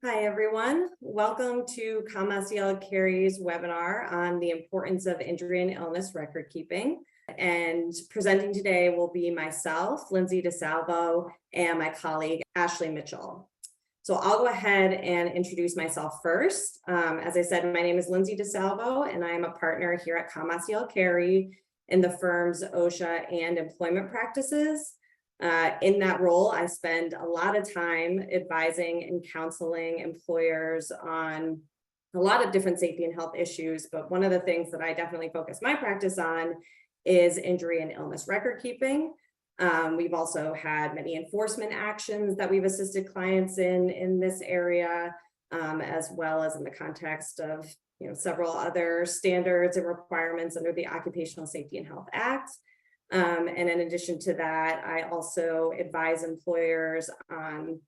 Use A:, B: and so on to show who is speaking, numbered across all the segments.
A: Hi, everyone. Welcome to ComSDL Carey's webinar on the importance of injury and illness record keeping. And presenting today will be myself, Lindsay DeSalvo, and my colleague, Ashley Mitchell. So I'll go ahead and introduce myself first. As I said, my name is Lindsay DeSalvo, and I am a partner here at ComSDL Carey in the firm's OSHA and employment practices. In that role, I spend a lot of time advising and counseling employers on a lot of different safety and health issues, but one of the things that I definitely focus my practice on is injury and illness record keeping. We've also had many enforcement actions that we've assisted clients in this area, as well as in the context of several other standards and requirements under the Occupational Safety and Health Act. And in addition to that, I also advise employers on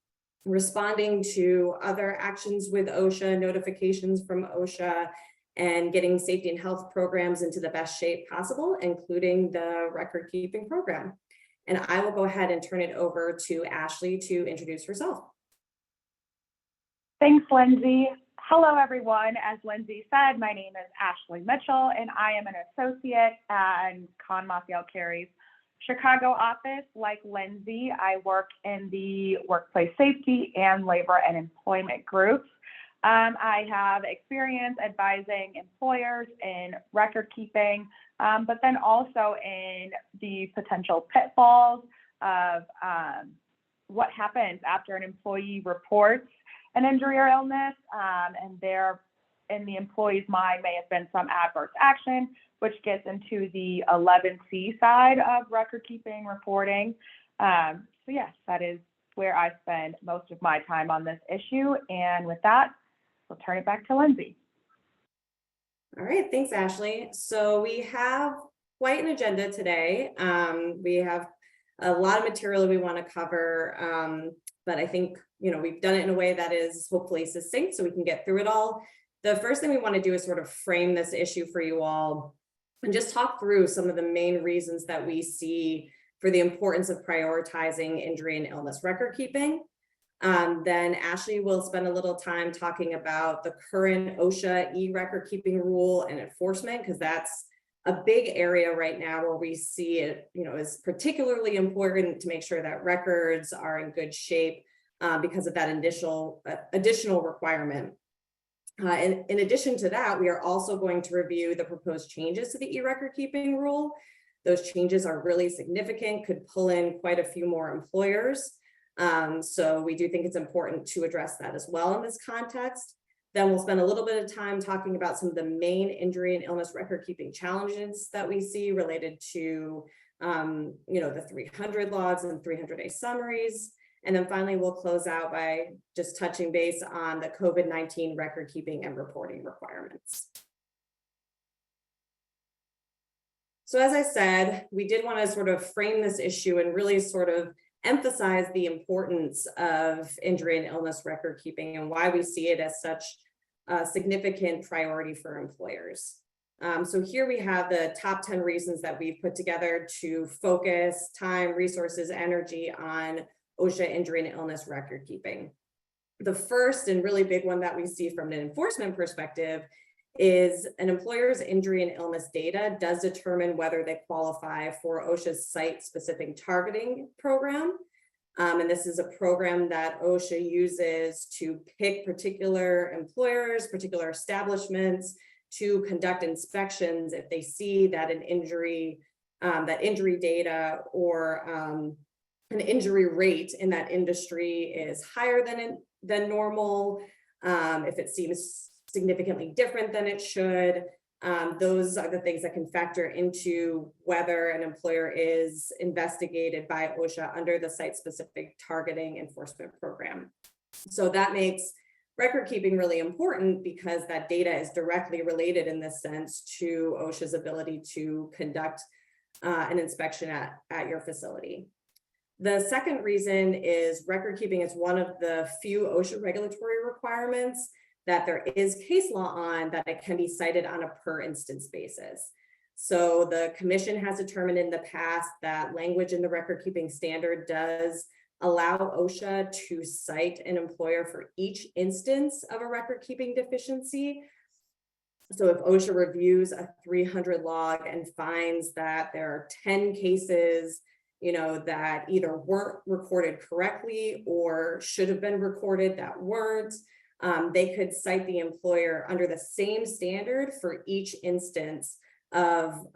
A: responding to other actions with OSHA, notifications from OSHA, and getting safety and health programs into the best shape possible, including the record keeping program. And I will go ahead and turn it over to Ashley to introduce herself.
B: Thanks, Lindsay. Hello, everyone. As Lindsay said, my name is Ashley Mitchell, and I am an associate at ComSDL Carey's Chicago office. Like Lindsay, I work in the workplace safety and labor and employment groups. I have experience advising employers in record keeping, but then also in the potential pitfalls of what happens after an employee reports an injury or illness, and there in the employee's mind may have been some adverse action, which gets into the 11C side of record keeping reporting. So yes, that is where I spend most of my time on this issue. And with that, we'll turn it back to Lindsay.
A: All right, thanks, Ashley. So we have quite an agenda today. We have a lot of material we want to cover, but I think we've done it in a way that is hopefully succinct so we can get through it all. The first thing we want to do is sort of frame this issue for you all and just talk through some of the main reasons that we see for the importance of prioritizing injury and illness record keeping. Then Ashley will spend a little time talking about the current OSHA e-record keeping rule and enforcement, because that's a big area right now where we see it, is particularly important to make sure that records are in good shape because of that additional requirement. In addition to that, we are also going to review the proposed changes to the e-record keeping rule. Those changes are really significant, could pull in quite a few more employers. So we do think it's important to address that as well in this context. Then we'll spend a little bit of time talking about some of the main injury and illness record keeping challenges that we see related to, the 300 logs and 300-day summaries. And then finally, we'll close out by just touching base on the COVID-19 record keeping and reporting requirements. So as I said, we did want to sort of frame this issue and really sort of emphasize the importance of injury and illness record keeping and why we see it as such a significant priority for employers. So here we have the top 10 reasons that we've put together to focus time, resources, energy on OSHA injury and illness record keeping. The first and really big one that we see from an enforcement perspective is an employer's injury and illness data does determine whether they qualify for OSHA's site-specific targeting program. And this is a program that OSHA uses to pick particular employers, particular establishments to conduct inspections if they see that an injury, data or an injury rate in that industry is higher than normal, if it seems significantly different than it should. Those are the things that can factor into whether an employer is investigated by OSHA under the site-specific targeting enforcement program. So that makes record keeping really important because that data is directly related in this sense to OSHA's ability to conduct an inspection at your facility. The second reason is record keeping is one of the few OSHA regulatory requirements that there is case law on that it can be cited on a per instance basis. So the commission has determined in the past that language in the record keeping standard does allow OSHA to cite an employer for each instance of a record keeping deficiency. So if OSHA reviews a 300 log and finds that there are 10 cases, that either weren't recorded correctly or should have been recorded that weren't, they could cite the employer under the same standard for each instance of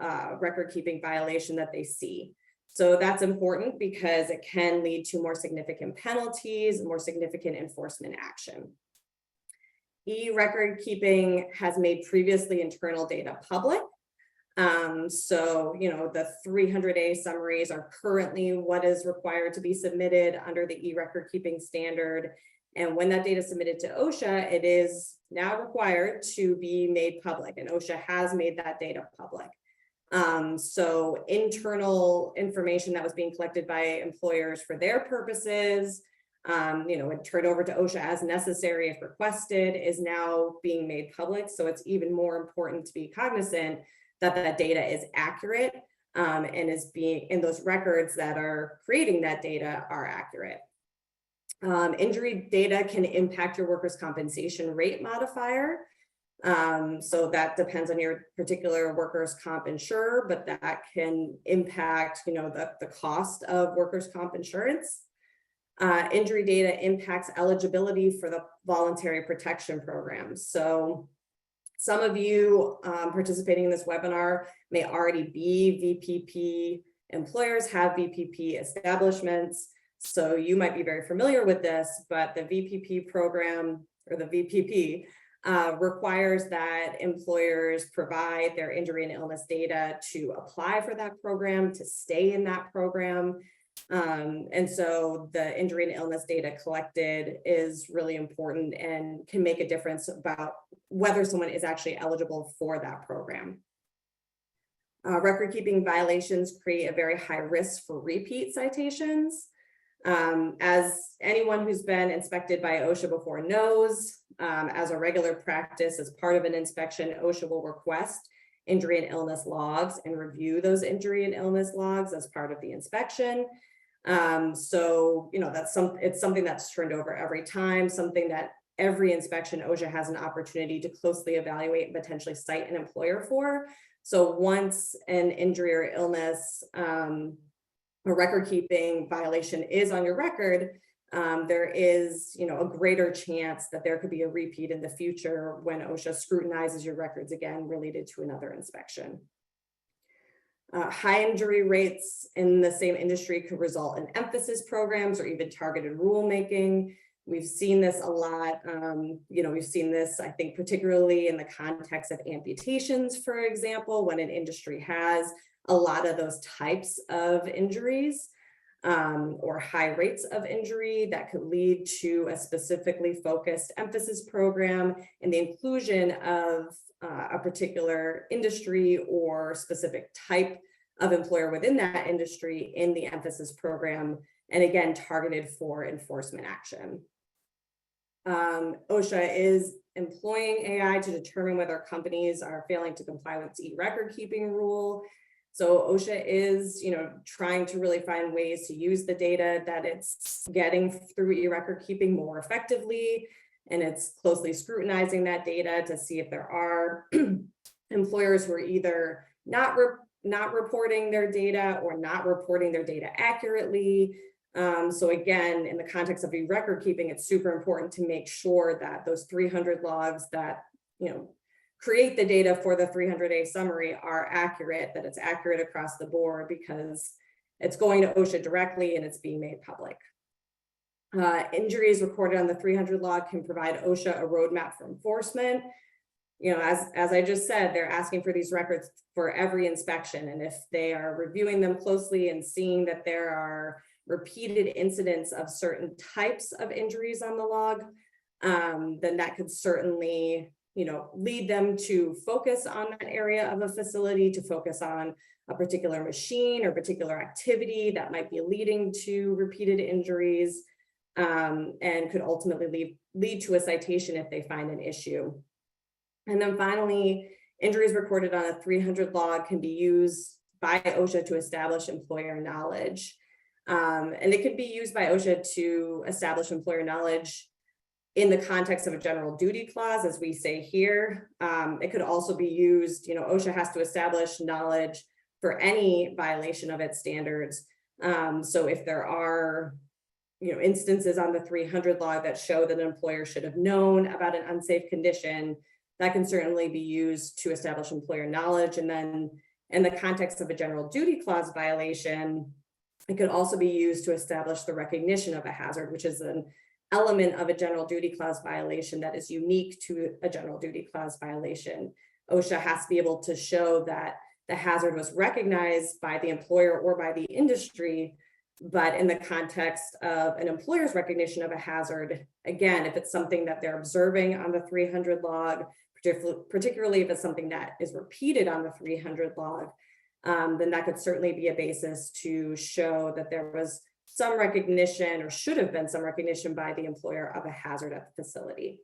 A: record keeping violation that they see. So that's important because it can lead to more significant penalties, more significant enforcement action. E-record keeping has made previously internal data public. So, the 300-day summaries are currently what is required to be submitted under the e-record keeping standard. And when that data is submitted to OSHA, it is now required to be made public, and OSHA has made that data public. So internal information that was being collected by employers for their purposes, and turned over to OSHA as necessary if requested, is now being made public. So it's even more important to be cognizant that that data is accurate, and those records that are creating that data are accurate. Injury data can impact your workers' compensation rate modifier. So that depends on your particular workers' comp insurer, but that can impact, the cost of workers' comp insurance. Injury data impacts eligibility for the voluntary protection program. So some of you participating in this webinar may already be VPP employers, have VPP establishments. So you might be very familiar with this, but the VPP program, or the VPP, requires that employers provide their injury and illness data to apply for that program, to stay in that program. And so the injury and illness data collected is really important and can make a difference about whether someone is actually eligible for that program. Record keeping violations create a very high risk for repeat citations. As anyone who's been inspected by OSHA before knows, as a regular practice, as part of an inspection, OSHA will request injury and illness logs and review those injury and illness logs as part of the inspection. So, it's something that's turned over every time, something that every inspection OSHA has an opportunity to closely evaluate and potentially cite an employer for. So once an injury or illness, a record keeping violation is on your record, there is, a greater chance that there could be a repeat in the future when OSHA scrutinizes your records again related to another inspection. High injury rates in the same industry could result in emphasis programs or even targeted rulemaking. We've seen this a lot. We've seen this, I think, particularly in the context of amputations, for example, when an industry has a lot of those types of injuries or high rates of injury that could lead to a specifically focused emphasis program and the inclusion of a particular industry or specific type of employer within that industry in the emphasis program, and again, targeted for enforcement action. OSHA is employing AI to determine whether companies are failing to comply with its e-record keeping rule. So OSHA is, trying to really find ways to use the data that it's getting through e-record keeping more effectively. And it's closely scrutinizing that data to see if there are employers who are either not reporting their data or not reporting their data accurately. So again, in the context of e-record keeping, it's super important to make sure that those 300 logs that, create the data for the 300-day summary are accurate, that it's accurate across the board because it's going to OSHA directly and it's being made public. Injuries recorded on the 300 log can provide OSHA a roadmap for enforcement. As I just said, they're asking for these records for every inspection. And if they are reviewing them closely and seeing that there are repeated incidents of certain types of injuries on the log, then that could certainly, lead them to focus on that area of a facility, to focus on a particular machine or particular activity that might be leading to repeated injuries, and could ultimately lead to a citation if they find an issue. And then finally, injuries recorded on a 300 log can be used by OSHA to establish employer knowledge. And it could be used by OSHA to establish employer knowledge in the context of a general duty clause, as we say here. It could also be used, OSHA has to establish knowledge for any violation of its standards. So if there are, instances on the 300 log that show that an employer should have known about an unsafe condition, that can certainly be used to establish employer knowledge. And then in the context of a general duty clause violation, it could also be used to establish the recognition of a hazard, which is an element of a general duty clause violation that is unique to a general duty clause violation. OSHA has to be able to show that the hazard was recognized by the employer or by the industry, but in the context of an employer's recognition of a hazard, again, if it's something that they're observing on the 300 log, particularly if it's something that is repeated on the 300 log, then that could certainly be a basis to show that there was some recognition, or should have been some recognition by the employer, of a hazard at the facility.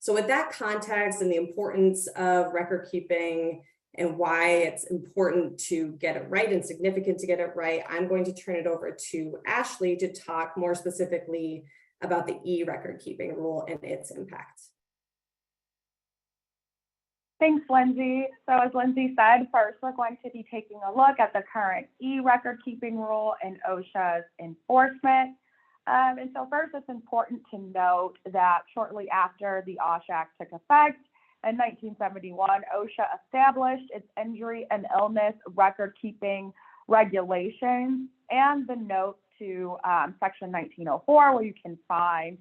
A: So with that context and the importance of record keeping and why it's important to get it right and significant to get it right, I'm going to turn it over to Ashley to talk more specifically about the e-record keeping rule and its impact.
B: Thanks, Lindsay. So as Lindsay said, first we're going to be taking a look at the current e-record keeping rule and OSHA's enforcement. And so first, it's important to note that shortly after the OSHA Act took effect in 1971, OSHA established its injury and illness record keeping regulations, and the note to section 1904, where you can find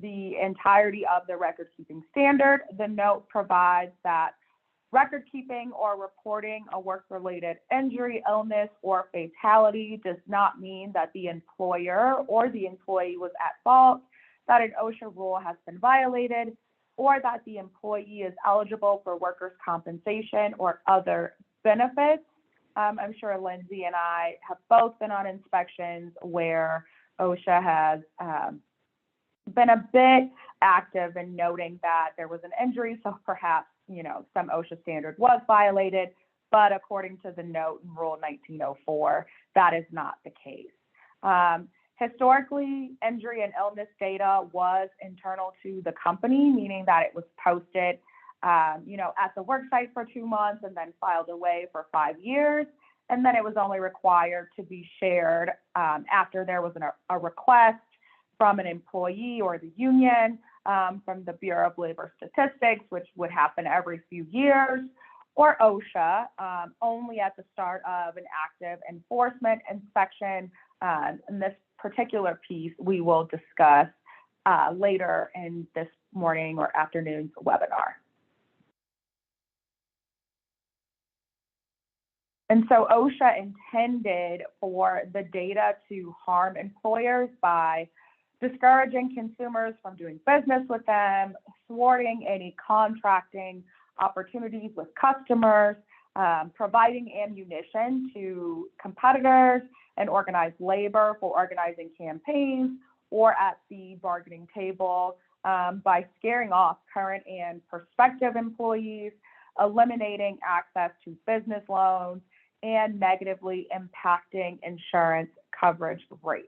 B: the entirety of the record keeping standard. The note provides that record keeping or reporting a work-related injury, illness, or fatality does not mean that the employer or the employee was at fault, that an OSHA rule has been violated, or that the employee is eligible for workers' compensation or other benefits. I'm sure Lindsay and I have both been on inspections where OSHA has been a bit active in noting that there was an injury, so perhaps, some OSHA standard was violated, but according to the note in Rule 1904, that is not the case. Historically, injury and illness data was internal to the company, meaning that it was posted, at the work site for 2 months and then filed away for 5 years. And then it was only required to be shared after there was a request from an employee or the union, from the Bureau of Labor Statistics, which would happen every few years, or OSHA, only at the start of an active enforcement inspection. And this particular piece we will discuss later in this morning or afternoon's webinar. And so OSHA intended for the data to harm employers by discouraging consumers from doing business with them, thwarting any contracting opportunities with customers, providing ammunition to competitors and organized labor for organizing campaigns or at the bargaining table, by scaring off current and prospective employees, eliminating access to business loans, and negatively impacting insurance coverage rates.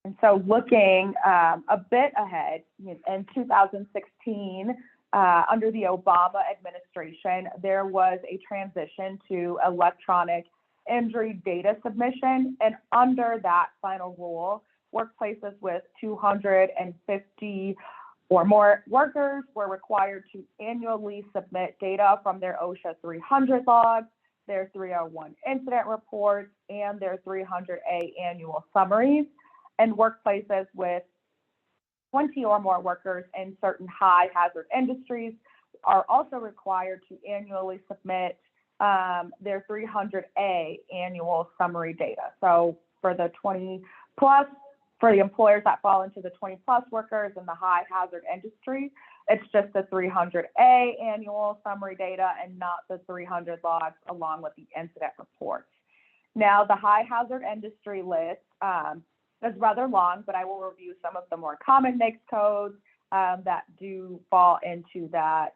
B: And so looking a bit ahead, in 2016, under the Obama administration, there was a transition to electronic injury data submission. And under that final rule, workplaces with 250 or more workers were required to annually submit data from their OSHA 300 logs, their 301 incident reports, and their 300A annual summaries. And workplaces with 20 or more workers in certain high hazard industries are also required to annually submit their 300A annual summary data. So for the 20 plus, for the employers that fall into the 20 plus workers in the high hazard industry, it's just the 300A annual summary data and not the 300 logs along with the incident reports. Now, the high hazard industry list is rather long, but I will review some of the more common NAICS codes that do fall into that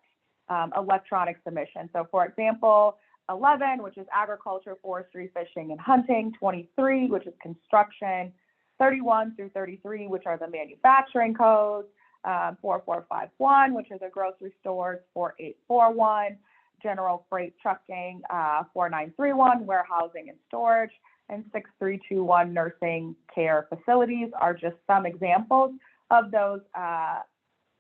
B: electronic submission. So for example, 11, which is agriculture, forestry, fishing, and hunting, 23, which is construction, 31 through 33, which are the manufacturing codes, 4451, which are the grocery stores, 4841, general freight trucking, 4931, warehousing and storage, and 6321, nursing care facilities are just some examples of those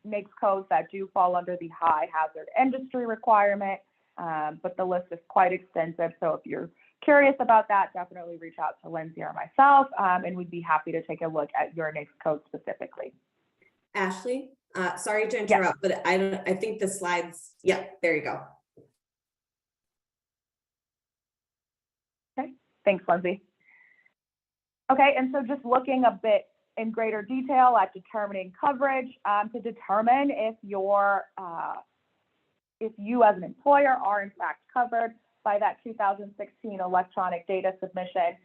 B: NAICS codes that do fall under the high hazard industry requirement, but the list is quite extensive. So if you're curious about that, definitely reach out to Lindsay or myself, and we'd be happy to take a look at your NAICS code specifically.
A: Ashley, sorry to interrupt, but I think the slides, yeah, there you go.
B: Okay, thanks, Lindsay. Okay, and so just looking a bit in greater detail at determining coverage, to determine if you as an employer are in fact covered by that 2016 electronic data submission,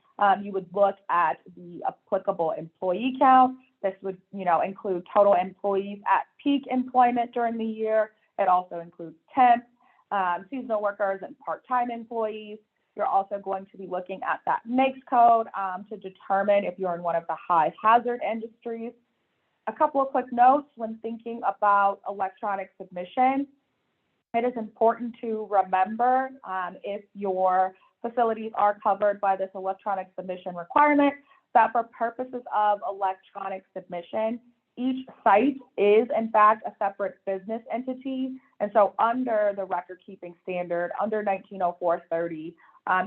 B: you would look at the applicable employee count. This would, include total employees at peak employment during the year. It also includes temps, seasonal workers, and part-time employees. You're also going to be looking at that NAICS code to determine if you're in one of the high hazard industries. A couple of quick notes when thinking about electronic submission. It is important to remember if your facilities are covered by this electronic submission requirement, that for purposes of electronic submission, each site is in fact a separate business entity. And so under the record keeping standard, under 1904-30,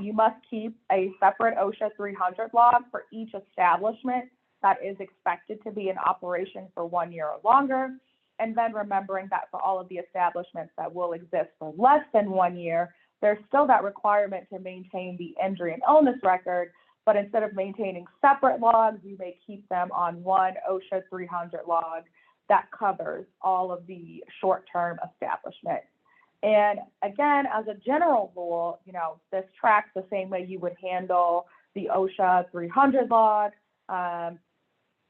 B: you must keep a separate OSHA 300 log for each establishment that is expected to be in operation for 1 year or longer. And then remembering that for all of the establishments that will exist for less than 1 year, there's still that requirement to maintain the injury and illness record, but instead of maintaining separate logs, you may keep them on one OSHA 300 log that covers all of the short-term establishments. And again, as a general rule, this tracks the same way you would handle the OSHA 300 log,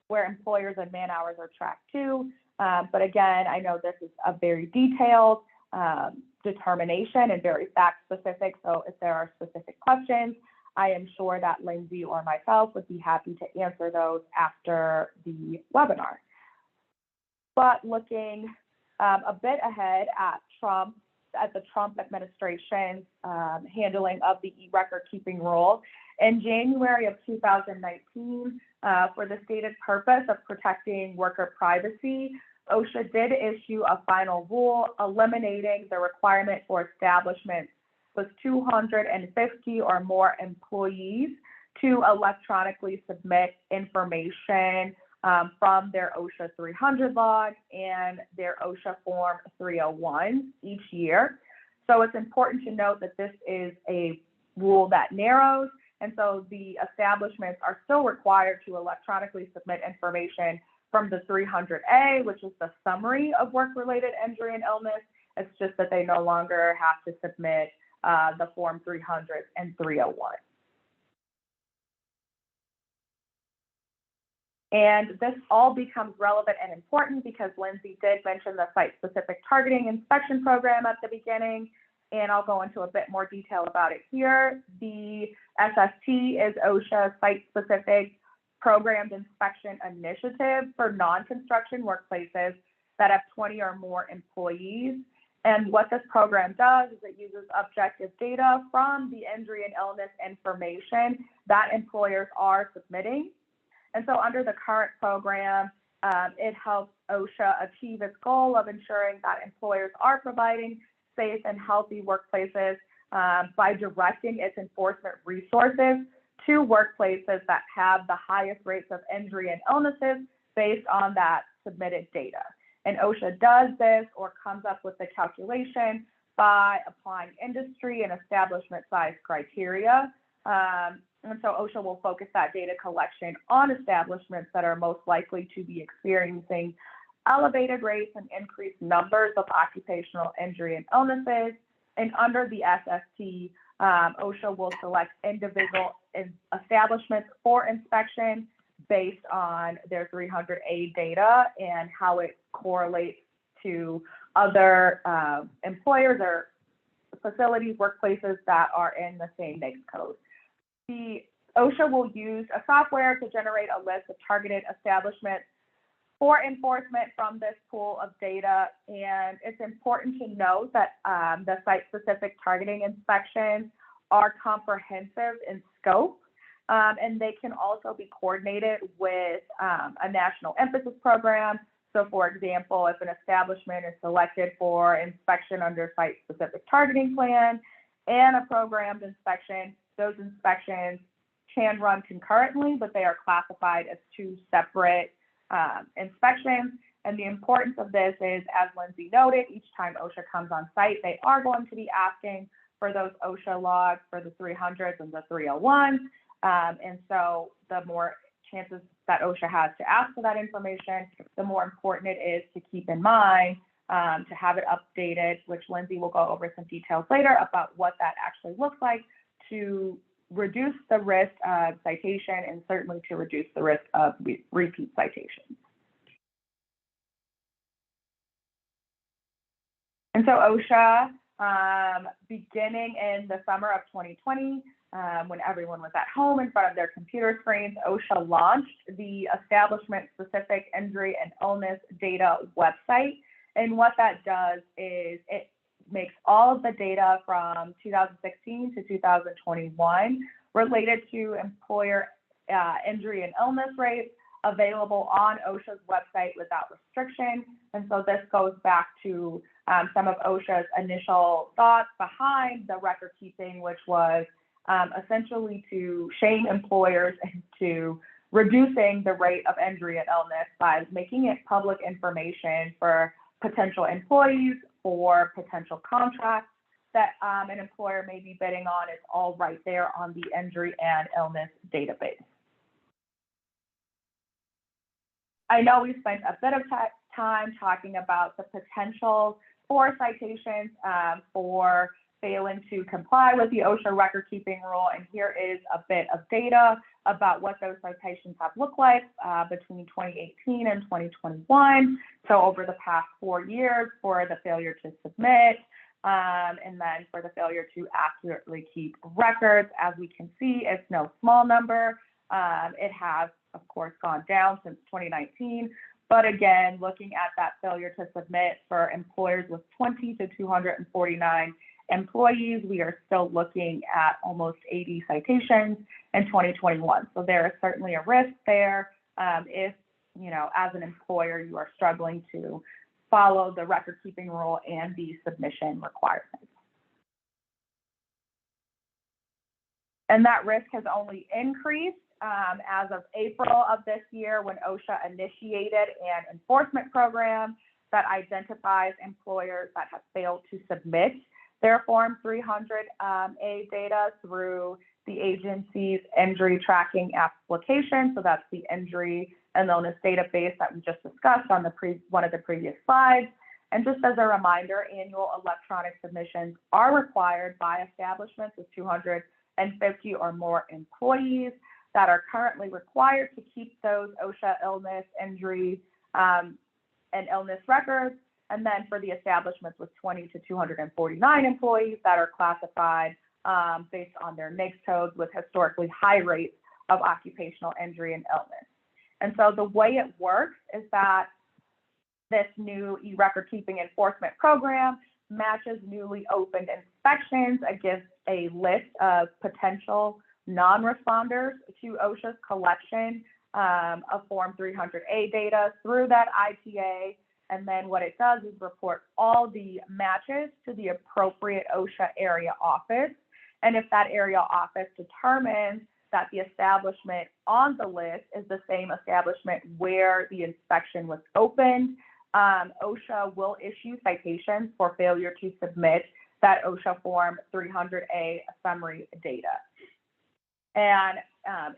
B: where employers and man hours are tracked too. But again, I know this is a very detailed determination and very fact specific. So if there are specific questions, I am sure that Lindsay or myself would be happy to answer those after the webinar. But looking a bit ahead at the Trump administration's handling of the e-record keeping rule, in January of 2019, for the stated purpose of protecting worker privacy, OSHA did issue a final rule eliminating the requirement for establishments with 250 or more employees to electronically submit information from their OSHA 300 log and their OSHA Form 301 each year. So it's important to note that this is a rule that narrows, and so the establishments are still required to electronically submit information from the 300A, which is the summary of work-related injury and illness. It's just that they no longer have to submit the Form 300 and 301. And this all becomes relevant and important because Lindsay did mention the site-specific targeting inspection program at the beginning, and I'll go into a bit more detail about it here. The SST is OSHA's site-specific programmed inspection initiative for non-construction workplaces that have 20 or more employees. And what this program does is it uses objective data from the injury and illness information that employers are submitting. And so under the current program, it helps OSHA achieve its goal of ensuring that employers are providing safe and healthy workplaces by directing its enforcement resources to workplaces that have the highest rates of injury and illnesses based on that submitted data. And OSHA does this or comes up with the calculation by applying industry and establishment size criteria. And so OSHA will focus that data collection on establishments that are most likely to be experiencing elevated rates and increased numbers of occupational injury and illnesses. And under the SST, OSHA will select individual establishments for inspection based on their 300A data and how it correlates to other employers or facilities, workplaces that are in the same NAICS code. The OSHA will use a software to generate a list of targeted establishments for enforcement from this pool of data. And it's important to note that the site-specific targeting inspections are comprehensive in scope, and they can also be coordinated with a national emphasis program. So for example, if an establishment is selected for inspection under site-specific targeting plan and a programmed inspection, those inspections can run concurrently, but they are classified as two separate inspections. And the importance of this is, as Lindsay noted, each time OSHA comes on site, they are going to be asking for those OSHA logs for the 300s and the 301s. And so the more chances that OSHA has to ask for that information, the more important it is to keep in mind to have it updated, which Lindsay will go over some details later about what that actually looks like to reduce the risk of citation and certainly to reduce the risk of repeat citations. And so OSHA, beginning in the summer of 2020, when everyone was at home in front of their computer screens, OSHA launched the establishment-specific injury and illness data website. And what that does is it makes all of the data from 2016 to 2021 related to employer injury and illness rates available on OSHA's website without restriction. And so this goes back to some of OSHA's initial thoughts behind the record keeping, which was essentially to shame employers into reducing the rate of injury and illness by making it public information for potential employees or potential contracts that an employer may be bidding on. It's all right there on the injury and illness database. I know we spent a bit of time talking about the potential for citations for failing to comply with the OSHA record keeping rule. And here is a bit of data about what those citations have looked like between 2018 and 2021. So over the past 4 years for the failure to submit, and then for the failure to accurately keep records. As we can see, it's no small number. It has, of course, gone down since 2019. But again, looking at that failure to submit for employers with 20 to 249 employees, we are still looking at almost 80 citations in 2021. So there is certainly a risk there if, you know, as an employer, you are struggling to follow the record keeping rule and the submission requirements. And that risk has only increased as of April of this year, when OSHA initiated an enforcement program that identifies employers that have failed to submit their Form 300A data through the agency's injury tracking application. So that's the injury and illness database that we just discussed on one of the previous slides. And just as a reminder, annual electronic submissions are required by establishments with 250 or more employees that are currently required to keep those OSHA illness, injury, and illness records. And then for the establishments with 20 to 249 employees that are classified based on their NAICS codes with historically high rates of occupational injury and illness. And so the way it works is that this new e-record keeping enforcement program matches newly opened inspections against a list of potential non-responders to OSHA's collection of Form 300A data through that ITA. And then what it does is report all the matches to the appropriate OSHA area office. And if that area office determines that the establishment on the list is the same establishment where the inspection was opened, OSHA will issue citations for failure to submit that OSHA Form 300A summary data. And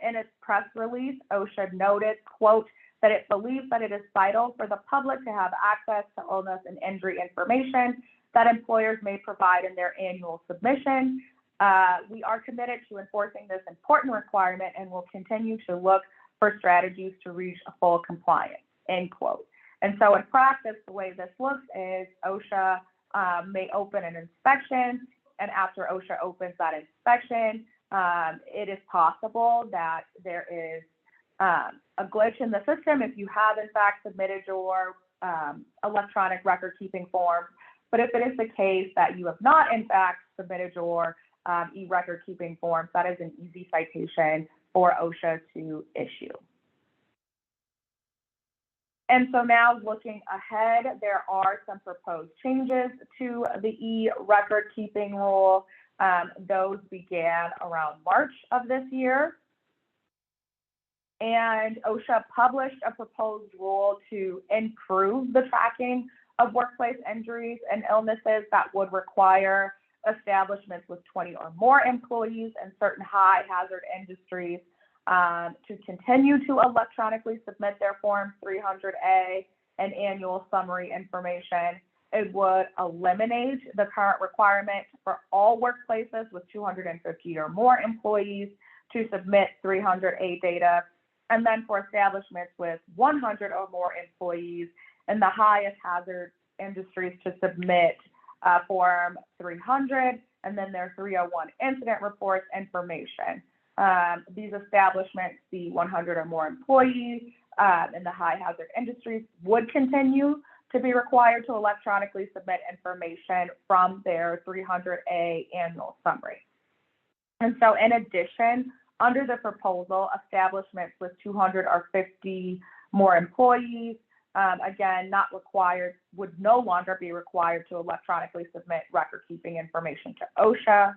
B: in its press release, OSHA noted, quote, that it believes that it is vital for the public to have access to illness and injury information that employers may provide in their annual submission. We are committed to enforcing this important requirement and will continue to look for strategies to reach a full compliance, end quote. And so in practice, the way this looks is OSHA may open an inspection and after OSHA opens that inspection, it is possible that there is a glitch in the system if you have in fact submitted your electronic record keeping form. But if it is the case that you have not in fact submitted your e-record keeping forms, that is an easy citation for OSHA to issue. And so now looking ahead, there are some proposed changes to the e-record keeping rule. Those began around March of this year. And OSHA published a proposed rule to improve the tracking of workplace injuries and illnesses that would require establishments with 20 or more employees in certain high hazard industries to continue to electronically submit their Form 300A and annual summary information. It would eliminate the current requirement for all workplaces with 250 or more employees to submit 300A data, and then for establishments with 100 or more employees in the highest hazard industries to submit Form 300 and then their 301 incident reports information. These establishments, the 100 or more employees in the high hazard industries, would continue to be required to electronically submit information from their 300A annual summary. And so in addition, under the proposal, establishments with 200 or 50 more employees, again, not required, would no longer be required to electronically submit record keeping information to OSHA.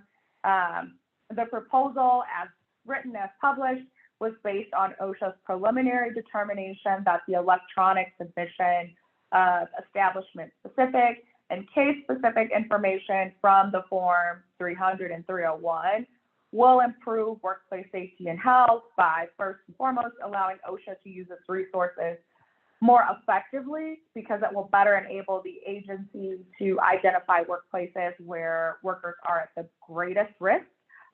B: The proposal, as written as published, was based on OSHA's preliminary determination that the electronic submission of establishment-specific and case-specific information from the Form 300 and 301 will improve workplace safety and health by, first and foremost, allowing OSHA to use its resources more effectively, because it will better enable the agency to identify workplaces where workers are at the greatest risk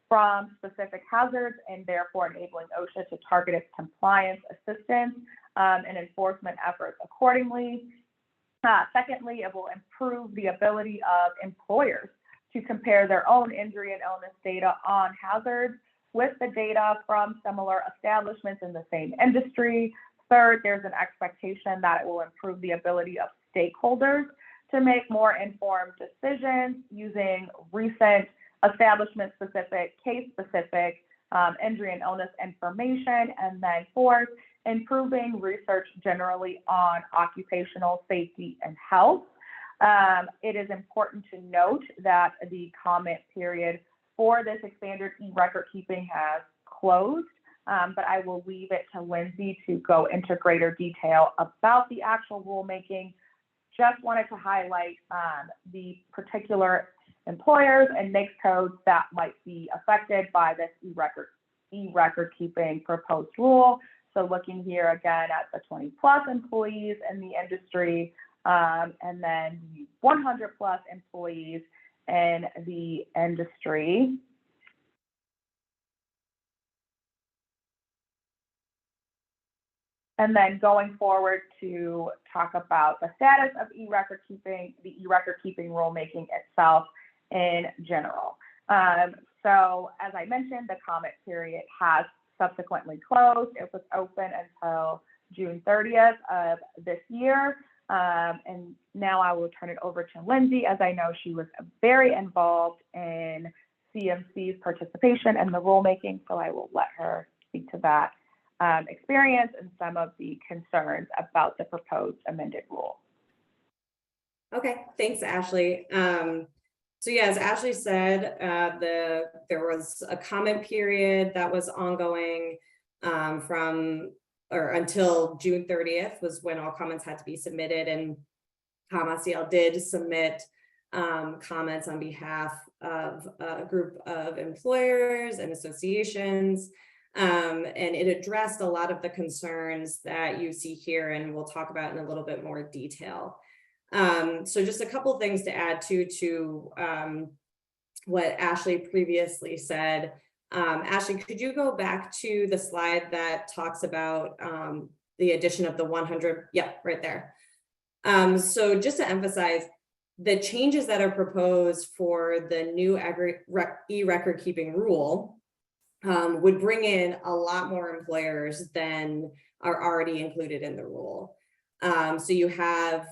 B: from specific hazards, and therefore enabling OSHA to target its compliance assistance and enforcement efforts accordingly. Secondly, it will improve the ability of employers to compare their own injury and illness data on hazards with the data from similar establishments in the same industry. Third, there's an expectation that it will improve the ability of stakeholders to make more informed decisions using recent establishment-specific, case-specific injury and illness information. And then fourth, improving research generally on occupational safety and health. It is important to note that the comment period for this expanded e-record keeping has closed, but I will leave it to Lindsay to go into greater detail about the actual rulemaking. Just wanted to highlight the particular employers and NAICS codes that might be affected by this e-record keeping proposed rule. So looking here again at the 20 plus employees in the industry, and then 100 plus employees in the industry. And then going forward to talk about the status of e-record keeping, the e-record keeping rulemaking itself in general. So as I mentioned, the comment period has subsequently closed. It was open until June 30th of this year. And now I will turn it over to Lindsay, as I know she was very involved in CMC's participation in the rulemaking. So I will let her speak to that experience and some of the concerns about the proposed amended rule.
A: Okay, thanks, Ashley. So yeah, as Ashley said, there was a comment period that was ongoing until June 30th was when all comments had to be submitted, and ComACL did submit comments on behalf of a group of employers and associations. And it addressed a lot of the concerns that you see here, and we'll talk about in a little bit more detail. So just a couple things to add to what Ashley previously said. Ashley, could you go back to the slide that talks about the addition of the 100? Yep, right there. So just to emphasize, the changes that are proposed for the new e-record keeping rule would bring in a lot more employers than are already included in the rule. So you have,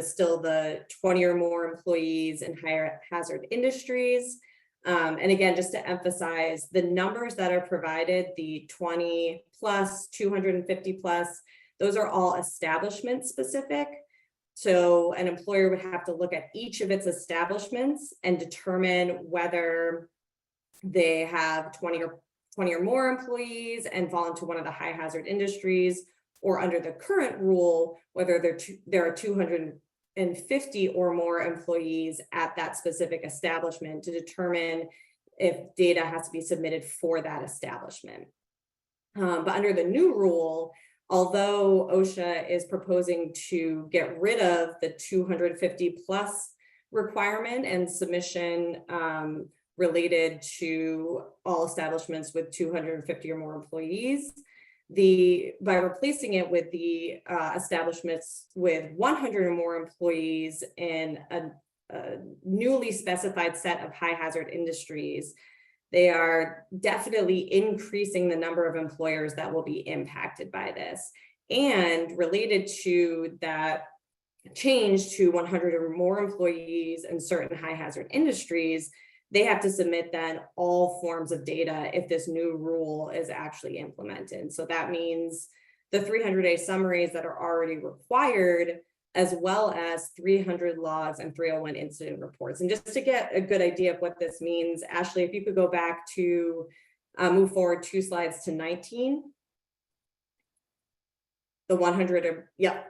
A: still the 20 or more employees in higher hazard industries. And again, just to emphasize, the numbers that are provided, the 20 plus, 250 plus, those are all establishment specific. So an employer would have to look at each of its establishments and determine whether they have 20 or more employees and fall into one of the high hazard industries, or under the current rule, whether there are 250 or more employees at that specific establishment to determine if data has to be submitted for that establishment. But under the new rule, although OSHA is proposing to get rid of the 250 plus requirement and submission related to all establishments with 250 or more employees, by replacing it with the establishments with 100 or more employees in a newly specified set of high hazard industries, they are definitely increasing the number of employers that will be impacted by this. And related to that change to 100 or more employees in certain high hazard industries, they have to submit then all forms of data if this new rule is actually implemented. So that means the 300-day summaries that are already required, as well as 300 logs and 301 incident reports. And just to get a good idea of what this means, Ashley, if you could go back to move forward 2 slides to 19. The 100, yeah.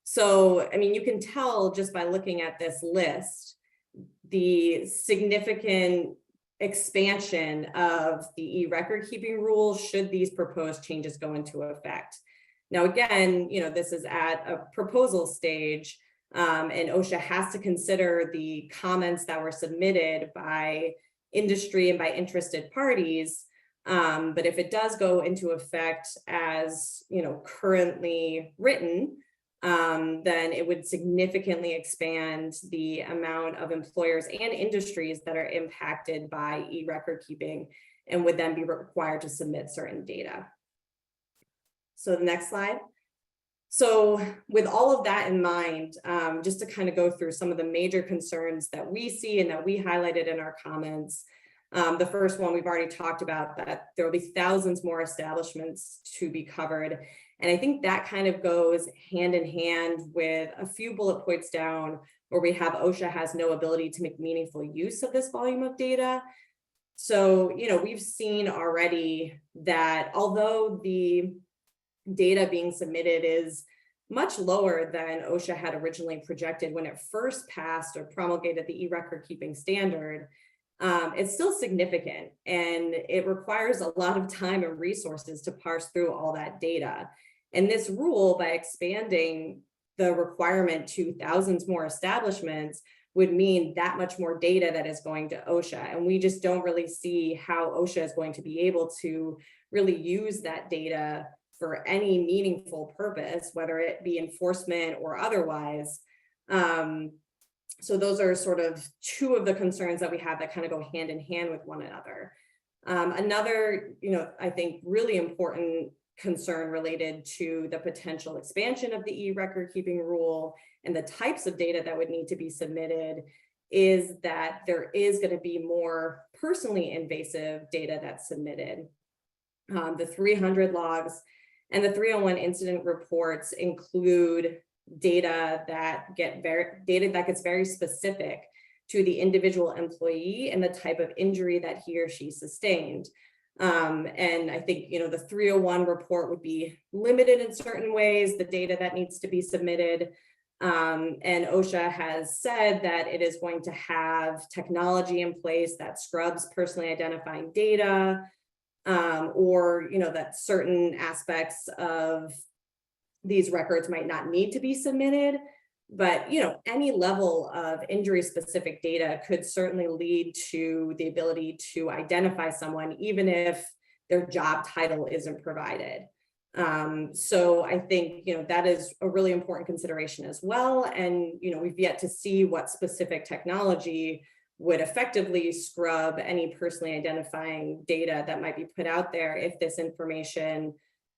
A: So, I mean, you can tell just by looking at this list, the significant expansion of the e-record keeping rule should these proposed changes go into effect. Now, again, this is at a proposal stage, and OSHA has to consider the comments that were submitted by industry and by interested parties. But if it does go into effect as currently written, then it would significantly expand the amount of employers and industries that are impacted by e-record keeping and would then be required to submit certain data. So the next slide. So with all of that in mind, just to kind of go through some of the major concerns that we see and that we highlighted in our comments. The first one we've already talked about, that there will be thousands more establishments to be covered. And I think that kind of goes hand in hand with a few bullet points down where we have OSHA has no ability to make meaningful use of this volume of data. So, we've seen already that although the data being submitted is much lower than OSHA had originally projected when it first passed or promulgated the e-record keeping standard, it's still significant, and it requires a lot of time and resources to parse through all that data. And this rule, by expanding the requirement to thousands more establishments, would mean that much more data that is going to OSHA. And we just don't really see how OSHA is going to be able to really use that data for any meaningful purpose, whether it be enforcement or otherwise. So those are sort of two of the concerns that we have that kind of go hand in hand with one another. Another, I think really important concern related to the potential expansion of the e-record keeping rule and the types of data that would need to be submitted is that there is going to be more personally invasive data that's submitted. The 300 logs and the 301 incident reports include data that gets very specific to the individual employee and the type of injury that he or she sustained. And I think, the 301 report would be limited in certain ways, the data that needs to be submitted. And OSHA has said that it is going to have technology in place that scrubs personally identifying data, or, that certain aspects of these records might not need to be submitted. But, any level of injury specific data could certainly lead to the ability to identify someone, even if their job title isn't provided. So I think, that is a really important consideration as well. And, we've yet to see what specific technology would effectively scrub any personally identifying data that might be put out there if this information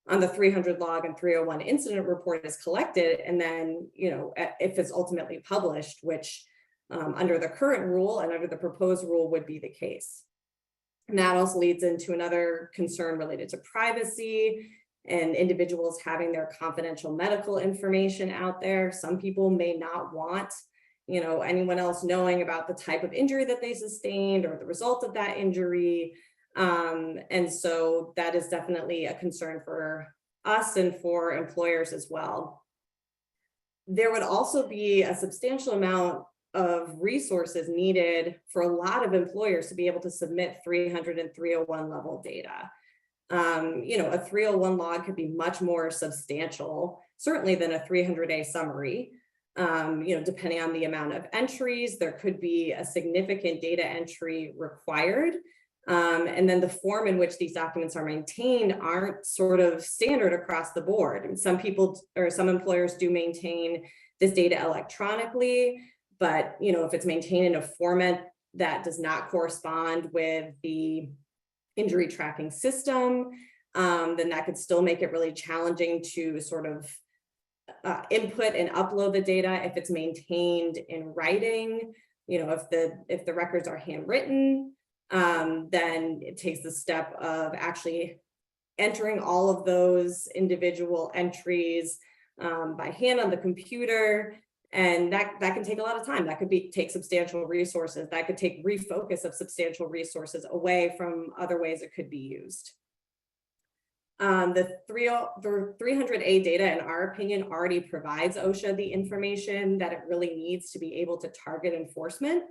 A: on the 300 log and 301 incident report is collected, and then, if it's ultimately published, which under the current rule and under the proposed rule would be the case. And that also leads into another concern related to privacy and individuals having their confidential medical information out there. Some people may not want, anyone else knowing about the type of injury that they sustained or the result of that injury. And so that is definitely a concern for us and for employers as well. There would also be a substantial amount of resources needed for a lot of employers to be able to submit 300 and 301 level data. A 301 log could be much more substantial, certainly, than a 300A summary. Depending on the amount of entries, there could be a significant data entry required. And then the form in which these documents are maintained aren't sort of standard across the board. And some people or some employers do maintain this data electronically, but if it's maintained in a format that does not correspond with the injury tracking system, then that could still make it really challenging to sort of input and upload the data if it's maintained in writing. If the records are handwritten, then it takes the step of actually entering all of those individual entries by hand on the computer. And that can take a lot of time. That could take substantial resources. That could take refocus of substantial resources away from other ways it could be used. The 300A data, in our opinion, already provides OSHA the information that it really needs to be able to target enforcement,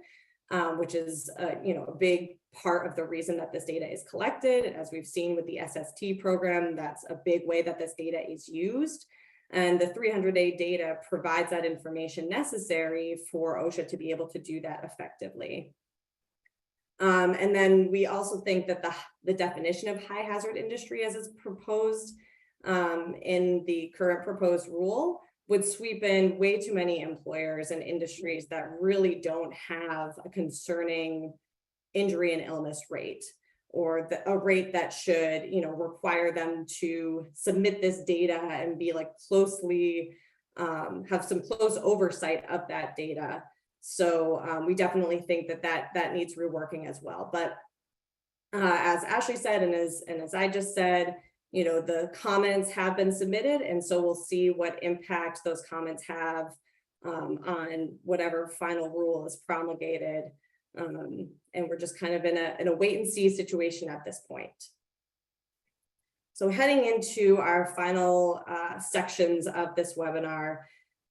A: which is a big part of the reason that this data is collected. As we've seen with the SST program, that's a big way that this data is used. And the 300A data provides that information necessary for OSHA to be able to do that effectively. And then we also think that the definition of high hazard industry as it's proposed in the current proposed rule would sweep in way too many employers and industries that really don't have a concerning injury and illness rate, or a rate that should, require them to submit this data and be closely, have some close oversight of that data. So we definitely think that needs reworking as well. But as Ashley said, and as I just said, the comments have been submitted, and so we'll see what impact those comments have on whatever final rule is promulgated. And we're just kind of in a wait and see situation at this point. So heading into our final sections of this webinar,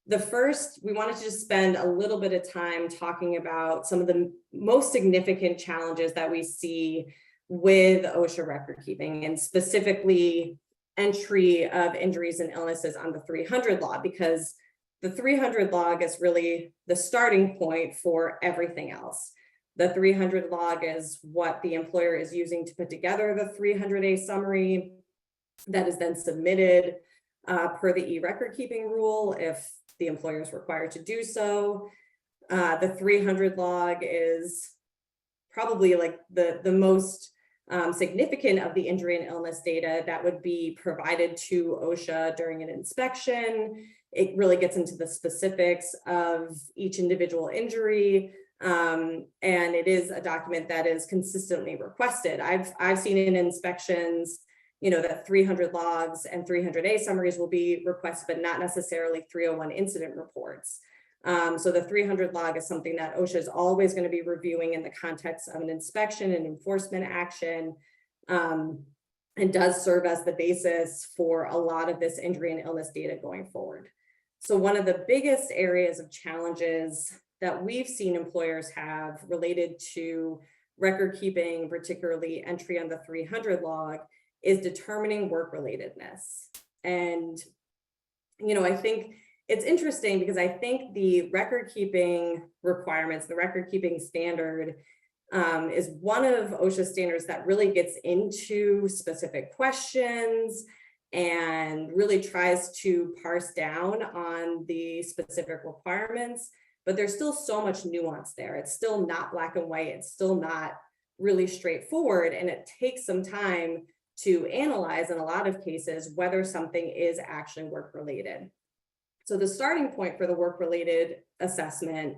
A: the first, we wanted to just spend a little bit of time talking about some of the most significant challenges that we see with OSHA record keeping, and specifically entry of injuries and illnesses on the 300 log, because the 300 log is really the starting point for everything else. The 300 log is what the employer is using to put together the 300A summary that is then submitted per the e-record keeping rule if the employer is required to do so. The 300 log is probably the most significant of the injury and illness data that would be provided to OSHA during an inspection. It really gets into the specifics of each individual injury. And it is a document that is consistently requested. I've seen in inspections, that 300 logs and 300A summaries will be requested, but not necessarily 301 incident reports. So the 300 log is something that OSHA is always going to be reviewing in the context of an inspection and enforcement action, and does serve as the basis for a lot of this injury and illness data going forward. So one of the biggest areas of challenges that we've seen employers have related to record keeping, particularly entry on the 300 log, is determining work relatedness. And, I think it's interesting because I think the record keeping requirements, the record keeping standard, is one of OSHA standards that really gets into specific questions and really tries to parse down on the specific requirements, but there's still so much nuance there. It's still not black and white. It's still not really straightforward, and it takes some time to analyze in a lot of cases whether something is actually work-related. So the starting point for the work-related assessment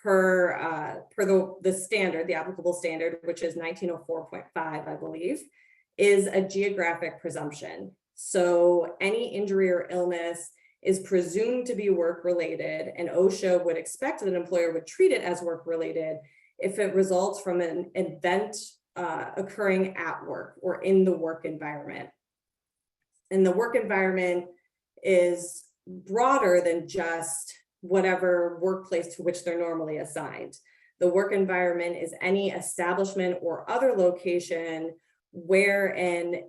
A: per the standard, the applicable standard, which is 1904.5, I believe, is a geographic presumption. So any injury or illness is presumed to be work-related, and OSHA would expect that an employer would treat it as work-related if it results from an event occurring at work or in the work environment. And the work environment is broader than just whatever workplace to which they're normally assigned. The work environment is any establishment or other location where an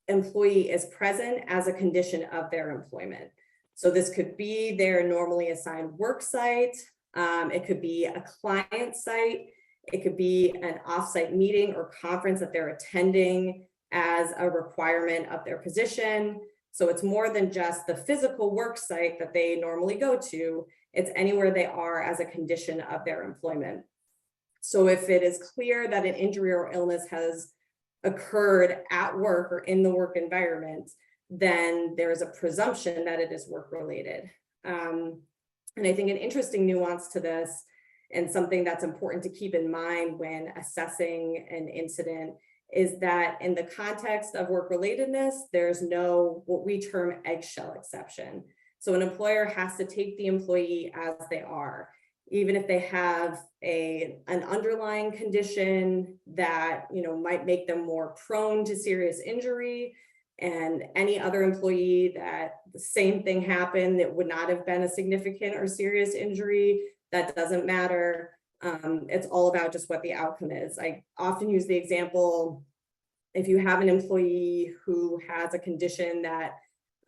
A: employee is present as a condition of their employment. So this could be their normally assigned work site. It could be a client site. It could be an offsite meeting or conference that they're attending as a requirement of their position. So it's more than just the physical work site that they normally go to. It's anywhere they are as a condition of their employment. So if it is clear that an injury or illness has occurred at work or in the work environment, then there is a presumption that it is work-related. And I think an interesting nuance to this, and something that's important to keep in mind when assessing an incident, is that in the context of work-relatedness, there's no what we term eggshell exception. So an employer has to take the employee as they are, even if they have an underlying condition that might make them more prone to serious injury, and any other employee that the same thing happened that would not have been a significant or serious injury. That doesn't matter. It's all about just what the outcome is. I often use the example, if you have an employee who has a condition that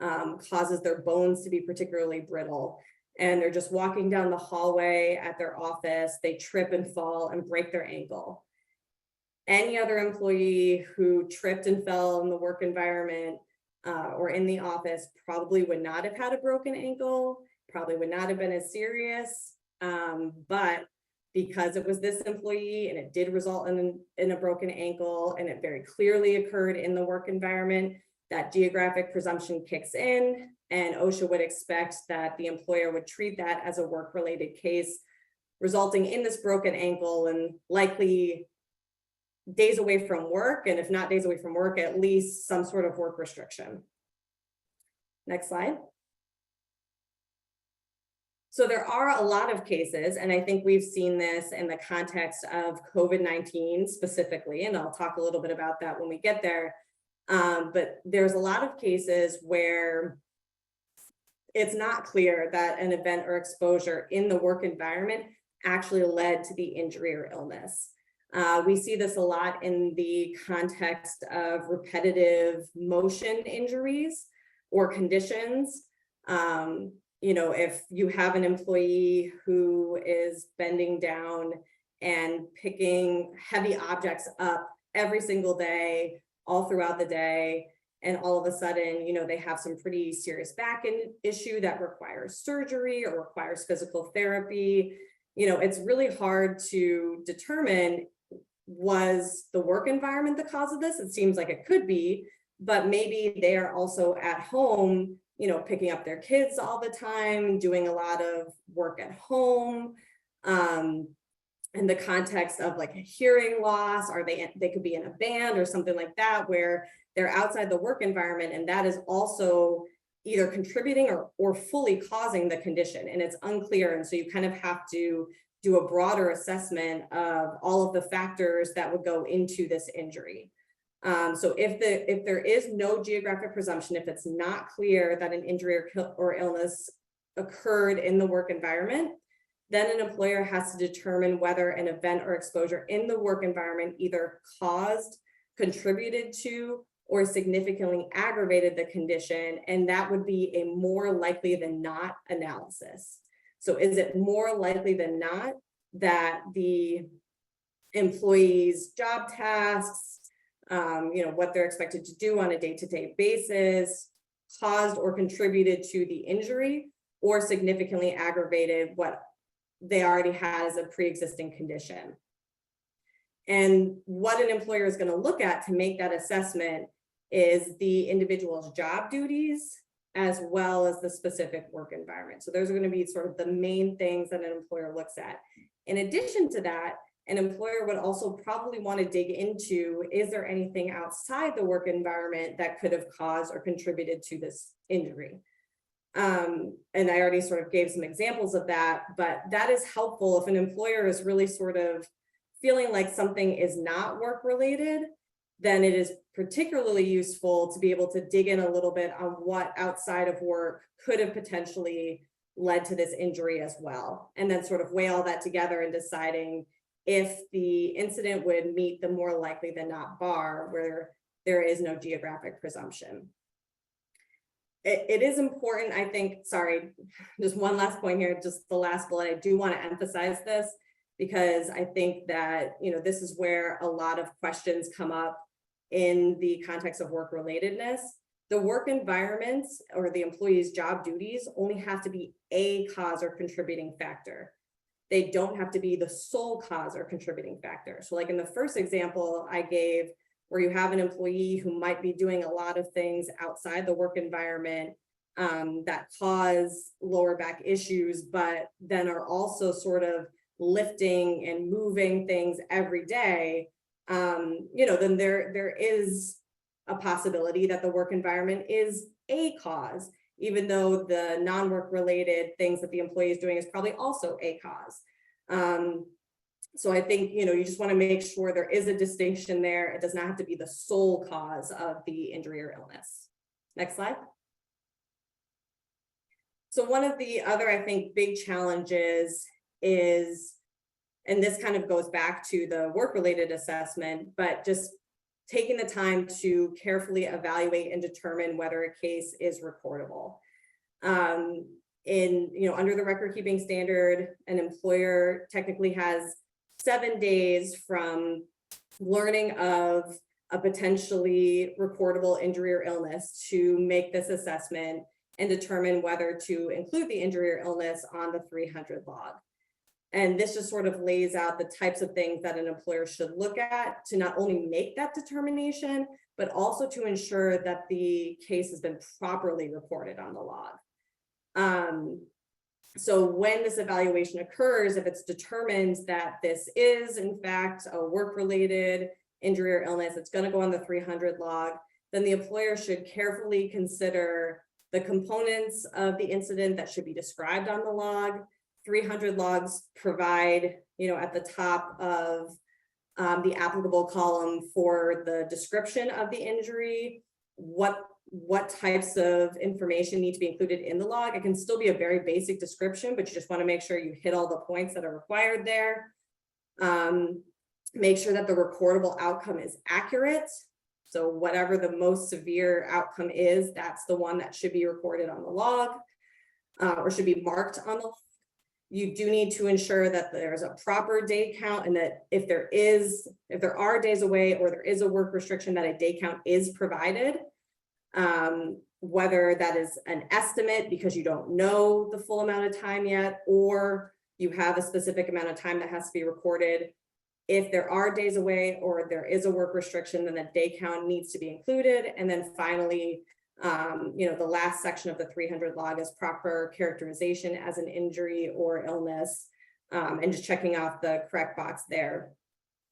A: causes their bones to be particularly brittle, and they're just walking down the hallway at their office, they trip and fall and break their ankle. Any other employee who tripped and fell in the work environment or in the office probably would not have had a broken ankle, probably would not have been as serious. But because it was this employee and it did result in a broken ankle, and it very clearly occurred in the work environment, that geographic presumption kicks in, and OSHA would expect that the employer would treat that as a work-related case, resulting in this broken ankle and likely days away from work, and if not days away from work, at least some sort of work restriction. Next slide. So there are a lot of cases, and I think we've seen this in the context of COVID-19 specifically, and I'll talk a little bit about that when we get there. But there's a lot of cases where it's not clear that an event or exposure in the work environment actually led to the injury or illness. We see this a lot in the context of repetitive motion injuries or conditions. If you have an employee who is bending down and picking heavy objects up every single day, all throughout the day, and all of a sudden, they have some pretty serious back issue that requires surgery or requires physical therapy, it's really hard to determine, was the work environment the cause of this? It seems like it could be, but maybe they are also at home, picking up their kids all the time, doing a lot of work at home. In the context of like a hearing loss, or they could be in a band or something like that, where they're outside the work environment, and that is also either contributing or fully causing the condition, and it's unclear. And so you kind of have to do a broader assessment of all of the factors that would go into this injury. So if there is no geographic presumption, if it's not clear that an injury or illness occurred in the work environment, then an employer has to determine whether an event or exposure in the work environment either caused, contributed to, or significantly aggravated the condition, and that would be a more likely than not analysis. So is it more likely than not that the employee's job tasks, what they're expected to do on a day-to-day basis, caused or contributed to the injury or significantly aggravated what they already had as a pre-existing condition. And what an employer is going to look at to make that assessment is the individual's job duties as well as the specific work environment. So those are going to be sort of the main things that an employer looks at. In addition to that, an employer would also probably want to dig into, is there anything outside the work environment that could have caused or contributed to this injury? And I already sort of gave some examples of that, but that is helpful if an employer is really sort of feeling like something is not work related, then it is particularly useful to be able to dig in a little bit on what outside of work could have potentially led to this injury as well. And then sort of weigh all that together and deciding if the incident would meet the more likely than not bar where there is no geographic presumption. It is important, I think, sorry, just one last point here, just the last bullet, I do want to emphasize this because I think that, this is where a lot of questions come up in the context of work relatedness. The work environment or the employee's job duties only have to be a cause or contributing factor. They don't have to be the sole cause or contributing factor. So like in the first example I gave, where you have an employee who might be doing a lot of things outside the work environment that cause lower back issues, but then are also sort of lifting and moving things every day, then there is a possibility that the work environment is a cause, even though the non-work related things that the employee is doing is probably also a cause. So I think, you just want to make sure there is a distinction there. It does not have to be the sole cause of the injury or illness. Next slide. So one of the other, I think, big challenges is, and this kind of goes back to the work-related assessment, but just taking the time to carefully evaluate and determine whether a case is recordable. Under the record keeping standard, an employer technically has 7 days from learning of a potentially recordable injury or illness to make this assessment and determine whether to include the injury or illness on the 300 log. And this just sort of lays out the types of things that an employer should look at to not only make that determination, but also to ensure that the case has been properly reported on the log. So when this evaluation occurs, if it's determined that this is in fact a work-related injury or illness, it's going to go on the 300 log, then the employer should carefully consider the components of the incident that should be described on the log. 300 logs provide, at the top of the applicable column for the description of the injury, what types of information need to be included in the log. It can still be a very basic description, but you just want to make sure you hit all the points that are required there. Make sure that the recordable outcome is accurate. So whatever the most severe outcome is, that's the one that should be recorded on the log or should be marked on the log. You do need to ensure that there's a proper day count and that if there are days away or there is a work restriction, that a day count is provided. Whether that is an estimate because you don't know the full amount of time yet, or you have a specific amount of time that has to be recorded. If there are days away or there is a work restriction, then the day count needs to be included. And then finally, the last section of the 300 log is proper characterization as an injury or illness, and just checking off the correct box there.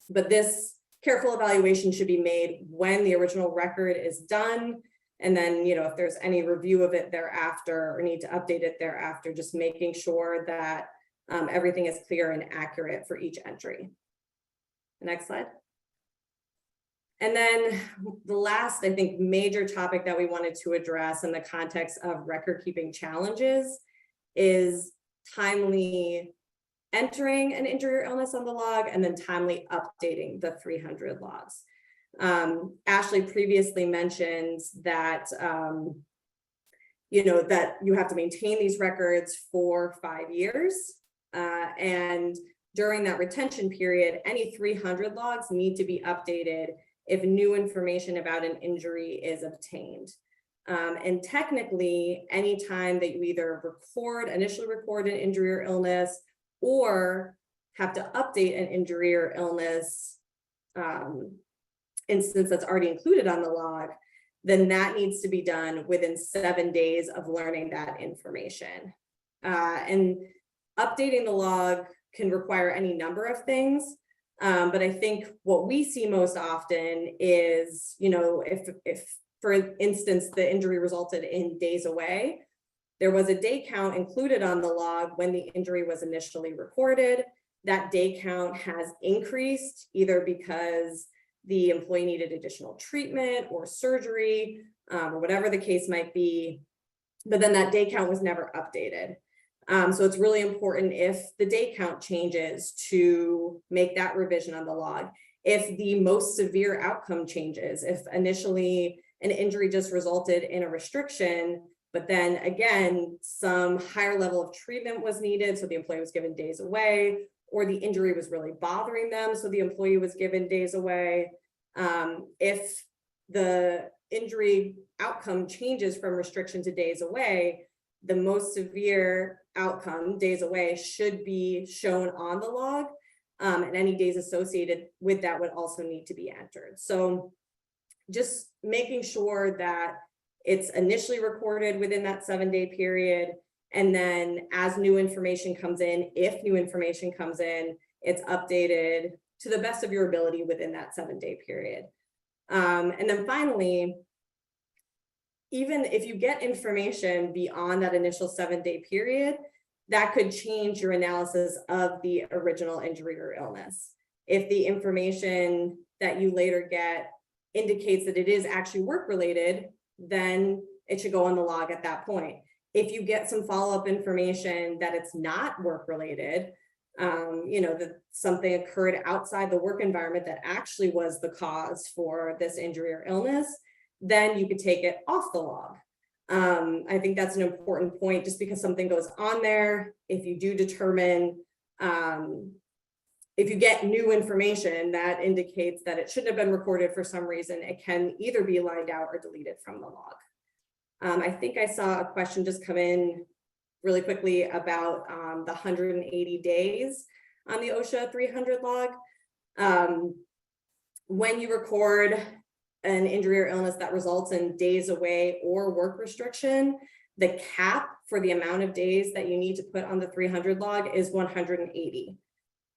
A: But this careful evaluation should be made when the original record is done. And then, if there's any review of it thereafter or need to update it thereafter, just making sure that everything is clear and accurate for each entry. Next slide. And then the last, I think, major topic that we wanted to address in the context of record keeping challenges is timely entering an injury or illness on the log and then timely updating the 300 logs. Ashley previously mentioned that, that you have to maintain these records for 5 years. And during that retention period, any 300 logs need to be updated if new information about an injury is obtained. And technically, anytime that you either initially record an injury or illness, or have to update an injury or illness instance that's already included on the log, then that needs to be done within 7 days of learning that information. And updating the log can require any number of things. But I think what we see most often is, if for instance, the injury resulted in days away, there was a day count included on the log when the injury was initially recorded. That day count has increased either because the employee needed additional treatment or surgery, or whatever the case might be, but then that day count was never updated. So it's really important, if the day count changes, to make that revision on the log. If the most severe outcome changes, if initially an injury just resulted in a restriction, but then again, some higher level of treatment was needed, so the employee was given days away, or the injury was really bothering them, so the employee was given days away. If the injury outcome changes from restriction to days away, the most severe outcome, days away, should be shown on the log, and any days associated with that would also need to be entered. So just making sure that it's initially recorded within that 7-day period, and then as new information comes in, if new information comes in, it's updated to the best of your ability within that 7-day period. And then finally, even if you get information beyond that initial 7-day period, that could change your analysis of the original injury or illness. If the information that you later get indicates that it is actually work-related, then it should go on the log at that point. If you get some follow-up information that it's not work-related, that something occurred outside the work environment that actually was the cause for this injury or illness, then you could take it off the log. I think that's an important point, just because something goes on there. If you do determine, if you get new information that indicates that it shouldn't have been recorded for some reason, it can either be lined out or deleted from the log. I think I saw a question just come in really quickly about the 180 days on the OSHA 300 log. When you record an injury or illness that results in days away or work restriction, the cap for the amount of days that you need to put on the 300 log is 180.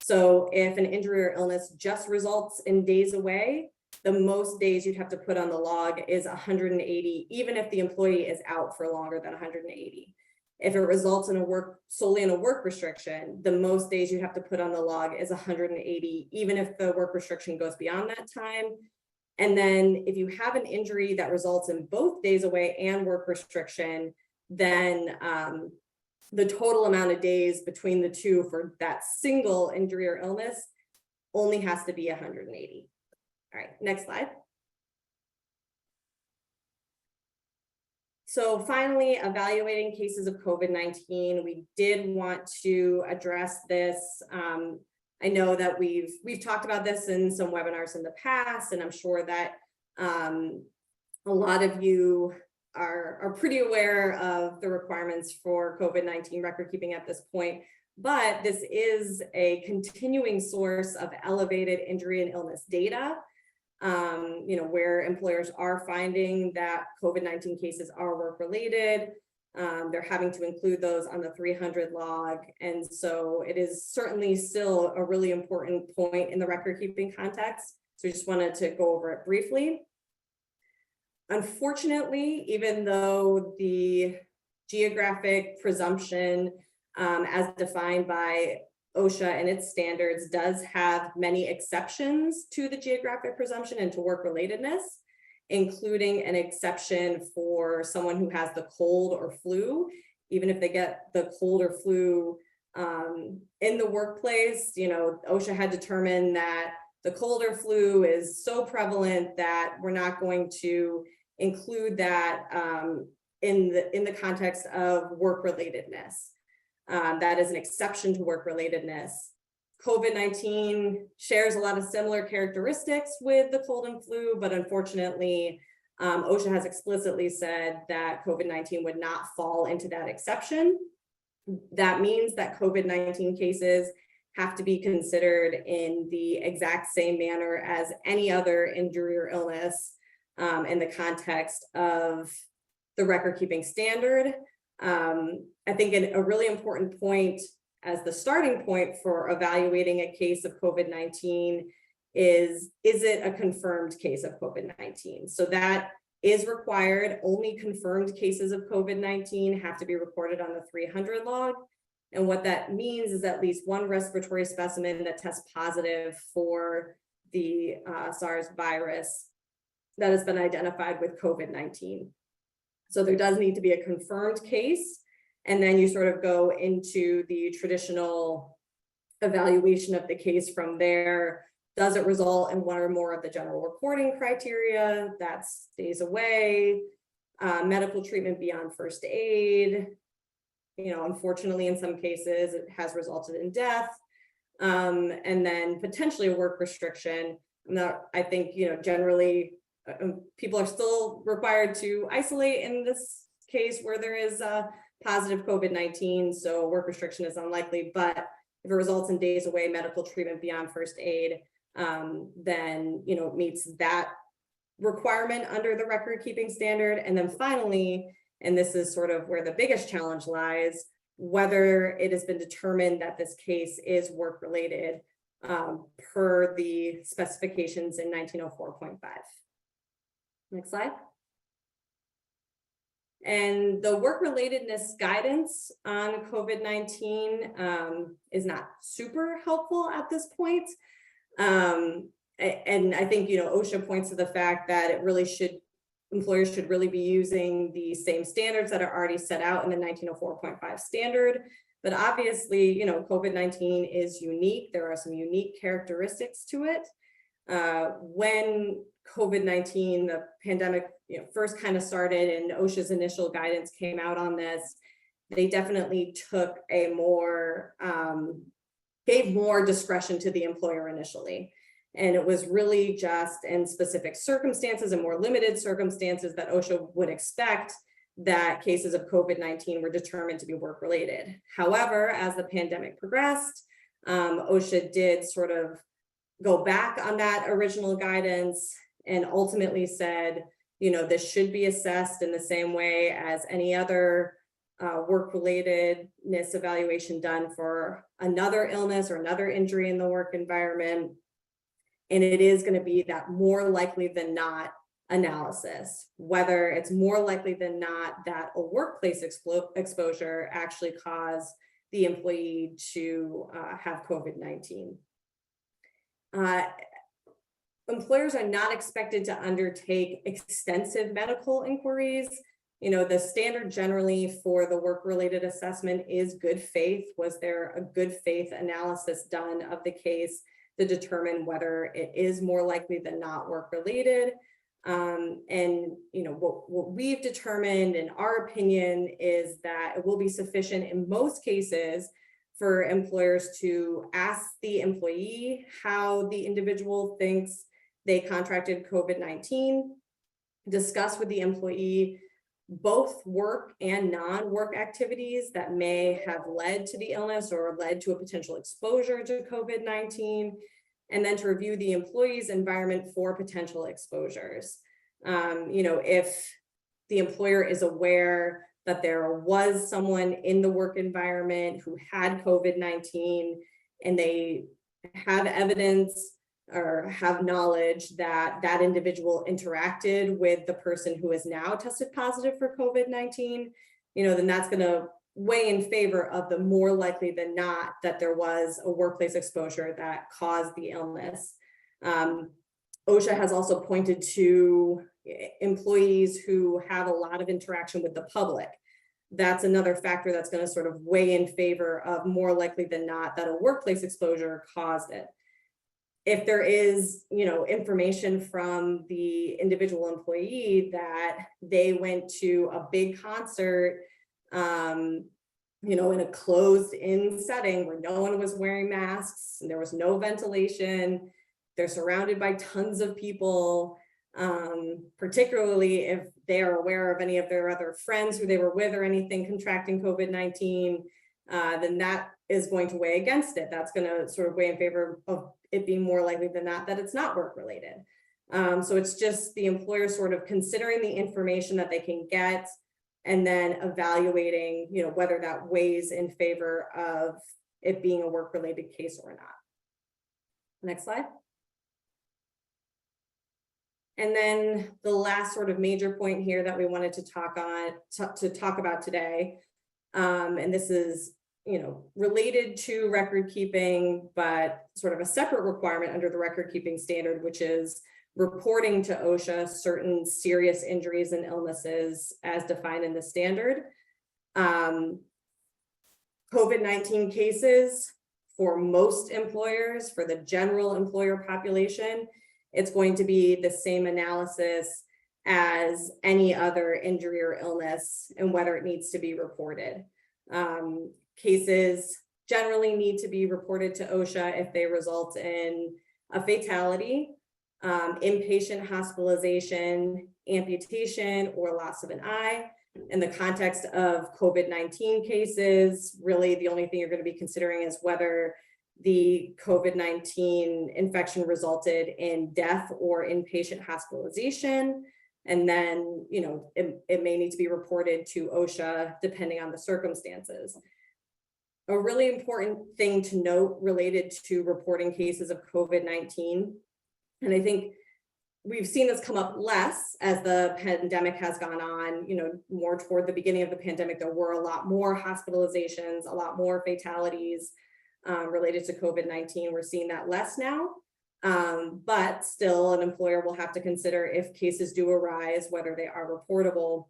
A: So if an injury or illness just results in days away, the most days you'd have to put on the log is 180, even if the employee is out for longer than 180. If it results in solely in a work restriction, the most days you have to put on the log is 180, even if the work restriction goes beyond that time. And then if you have an injury that results in both days away and work restriction, then the total amount of days between the two for that single injury or illness only has to be 180. All right, next slide. So finally, evaluating cases of COVID-19, we did want to address this. I know that we've talked about this in some webinars in the past, and I'm sure that a lot of you are pretty aware of the requirements for COVID-19 record keeping at this point, but this is a continuing source of elevated injury and illness data. Where employers are finding that COVID-19 cases are work-related, they're having to include those on the 300 log. And so it is certainly still a really important point in the record-keeping context. So we just wanted to go over it briefly. Unfortunately, even though the geographic presumption, as defined by OSHA and its standards, does have many exceptions to the geographic presumption and to work relatedness, including an exception for someone who has the cold or flu. Even if they get the cold or flu in the workplace, OSHA had determined that the cold or flu is so prevalent that we're not going to include that in the context of work relatedness. That is an exception to work relatedness. COVID-19 shares a lot of similar characteristics with the cold and flu, but unfortunately, OSHA has explicitly said that COVID-19 would not fall into that exception. That means that COVID-19 cases have to be considered in the exact same manner as any other injury or illness in the context of the record keeping standard. I think a really important point as the starting point for evaluating a case of COVID-19 is it a confirmed case of COVID-19? So that is required. Only confirmed cases of COVID-19 have to be reported on the 300 log. And what that means is at least one respiratory specimen that tests positive for the SARS virus that has been identified with COVID-19. So there does need to be a confirmed case. And then you sort of go into the traditional evaluation of the case from there. Does it result in one or more of the general reporting criteria? That's days away, medical treatment beyond first aid. Unfortunately, in some cases, it has resulted in death. And then potentially a work restriction. I think, generally, people are still required to isolate in this case where there is a positive COVID-19, so work restriction is unlikely, but if it results in days away, medical treatment beyond first aid, then, it meets that requirement under the record keeping standard. And then finally, and this is sort of where the biggest challenge lies, whether it has been determined that this case is work related per the specifications in 1904.5. Next slide. And the work relatedness guidance on COVID-19 is not super helpful at this point. And I think, OSHA points to the fact that employers should really be using the same standards that are already set out in the 1904.5 standard. But obviously, COVID-19 is unique. There are some unique characteristics to it. When COVID-19, the pandemic, first kind of started and OSHA's initial guidance came out on this, they definitely took gave more discretion to the employer initially. And it was really just in specific circumstances and more limited circumstances that OSHA would expect that cases of COVID-19 were determined to be work-related. However, as the pandemic progressed, OSHA did sort of go back on that original guidance and ultimately said, this should be assessed in the same way as any other work-relatedness evaluation done for another illness or another injury in the work environment. And it is going to be that more likely than not analysis, whether it's more likely than not that a workplace exposure actually caused the employee to have COVID-19. Employers are not expected to undertake extensive medical inquiries. The standard generally for the work-related assessment is good faith. Was there a good faith analysis done of the case to determine whether it is more likely than not work-related? What we've determined in our opinion is that it will be sufficient in most cases for employers to ask the employee how the individual thinks they contracted COVID-19, discuss with the employee both work and non-work activities that may have led to the illness or led to a potential exposure to COVID-19, and then to review the employee's environment for potential exposures. If the employer is aware that there was someone in the work environment who had COVID-19 and they have evidence or have knowledge that that individual interacted with the person who is now tested positive for COVID-19, then that's going to weigh in favor of the more likely than not that there was a workplace exposure that caused the illness. OSHA has also pointed to employees who have a lot of interaction with the public. That's another factor that's going to sort of weigh in favor of more likely than not that a workplace exposure caused it. If there is, information from the individual employee that they went to a big concert, in a closed-in setting where no one was wearing masks and there was no ventilation, they're surrounded by tons of people, particularly if they are aware of any of their other friends who they were with or anything contracting COVID-19, then that is going to weigh against it. That's going to sort of weigh in favor of it being more likely than not that it's not work related. So it's just the employer sort of considering the information that they can get and then evaluating, whether that weighs in favor of it being a work related case or not. Next slide. And then the last sort of major point here that we wanted to talk about today, and this is, related to record keeping, but sort of a separate requirement under the record keeping standard, which is reporting to OSHA certain serious injuries and illnesses as defined in the standard. COVID-19 cases for most employers, for the general employer population, it's going to be the same analysis as any other injury or illness and whether it needs to be reported. Cases generally need to be reported to OSHA if they result in a fatality, inpatient hospitalization, amputation, or loss of an eye. In the context of COVID-19 cases, really the only thing you're going to be considering is whether the COVID-19 infection resulted in death or inpatient hospitalization. And then, it may need to be reported to OSHA depending on the circumstances. A really important thing to note related to reporting cases of COVID-19, and I think we've seen this come up less as the pandemic has gone on, more toward the beginning of the pandemic, there were a lot more hospitalizations, a lot more fatalities related to COVID-19. We're seeing that less now, but still an employer will have to consider if cases do arise, whether they are reportable.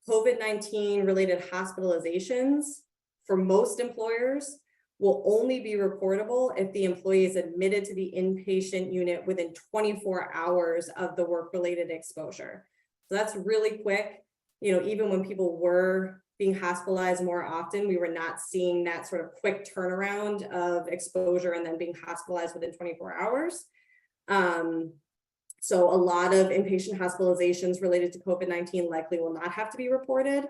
A: COVID-19 related hospitalizations for most employers will only be reportable if the employee is admitted to the inpatient unit within 24 hours of the work-related exposure. So that's really quick. Even when people were being hospitalized more often, we were not seeing that sort of quick turnaround of exposure and then being hospitalized within 24 hours. So a lot of inpatient hospitalizations related to COVID-19 likely will not have to be reported.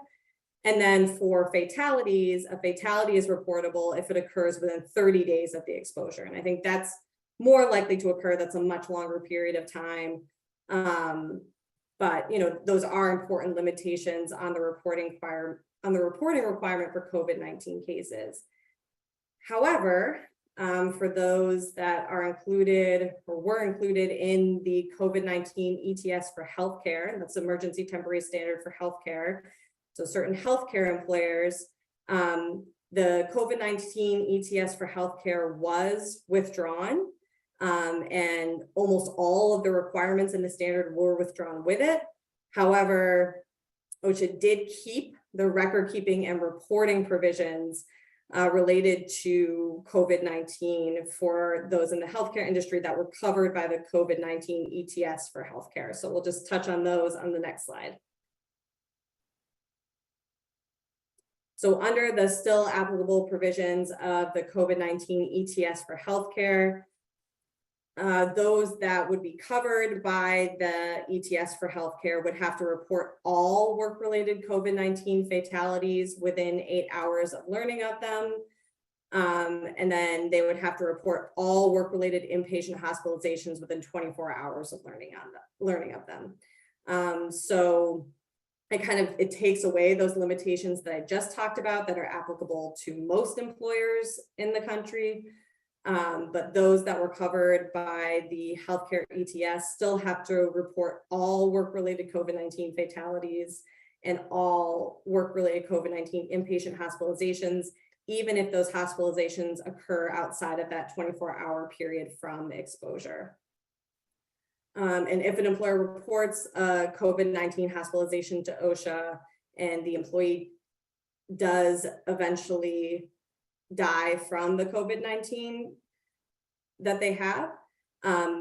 A: And then for fatalities, a fatality is reportable if it occurs within 30 days of the exposure. And I think that's more likely to occur. That's a much longer period of time. But those are important limitations on the reporting requirement for COVID-19 cases. However, for those that are included or were included in the COVID-19 ETS for healthcare, and that's emergency temporary standard for healthcare. So certain healthcare employers, the COVID-19 ETS for healthcare was withdrawn, and almost all of the requirements in the standard were withdrawn with it. However, OSHA did keep the record keeping and reporting provisions related to COVID-19 for those in the healthcare industry that were covered by the COVID-19 ETS for healthcare. So we'll just touch on those on the next slide. So under the still applicable provisions of the COVID-19 ETS for healthcare, those that would be covered by the ETS for healthcare would have to report all work-related COVID-19 fatalities within 8 hours of learning of them. And then they would have to report all work-related inpatient hospitalizations within 24 hours of learning of them. So it takes away those limitations that I just talked about that are applicable to most employers in the country. But those that were covered by the healthcare ETS still have to report all work-related COVID-19 fatalities and all work-related COVID-19 inpatient hospitalizations, even if those hospitalizations occur outside of that 24-hour period from exposure. And if an employer reports a COVID-19 hospitalization to OSHA and the employee does eventually die from the COVID-19 that they have,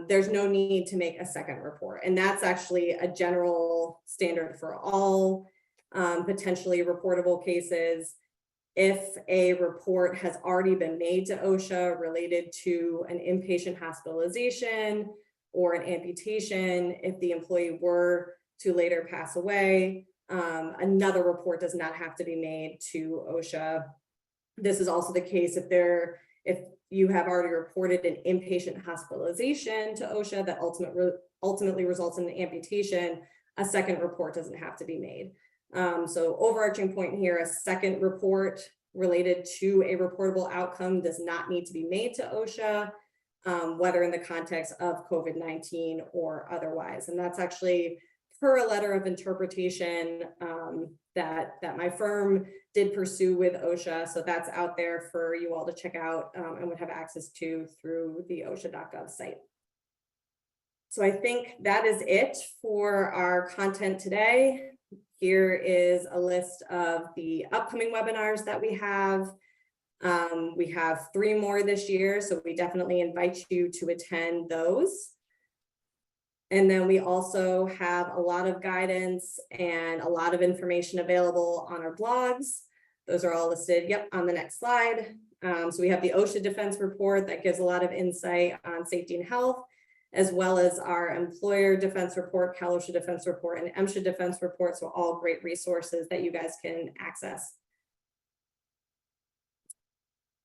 A: there's no need to make a second report. And that's actually a general standard for all potentially reportable cases. If a report has already been made to OSHA related to an inpatient hospitalization or an amputation if the employee were to later pass away. Another report does not have to be made to OSHA. This is also the case if you have already reported an inpatient hospitalization to OSHA that ultimately results in an amputation. A second report doesn't have to be made. So overarching point here, a second report related to a reportable outcome does not need to be made to OSHA, whether in the context of COVID-19 or otherwise. And that's actually per a letter of interpretation that my firm did pursue with OSHA. So that's out there for you all to check out and would have access to through the OSHA.gov site. So I think that is it for our content today. Here is a list of the upcoming webinars that we have. We have 3 more this year, so we definitely invite you to attend those. And then we also have a lot of guidance and a lot of information available on our blogs. Those are all listed, on the next slide. So we have the OSHA defense report that gives a lot of insight on safety and health, as well as our employer defense report, CalOSHA defense report, and MSHA defense report. So all great resources that you guys can access.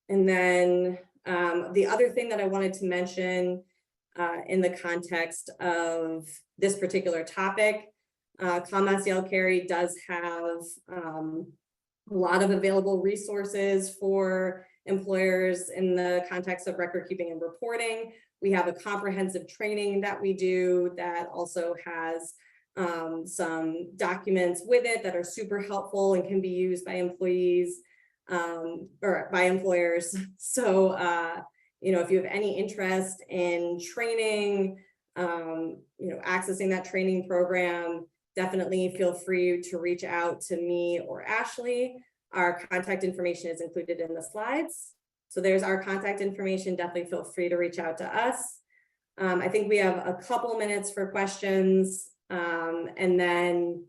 A: And then the other thing that I wanted to mention in the context of this particular topic, CalMass Carey does have a lot of available resources for employers in the context of record keeping and reporting. We have a comprehensive training that we do that also has some documents with it that are super helpful and can be used by employees or by employers. So, if you have any interest in training, accessing that training program, definitely feel free to reach out to me or Ashley. Our contact information is included in the slides. So there's our contact information. Definitely feel free to reach out to us. I think we have a couple minutes for questions. And then,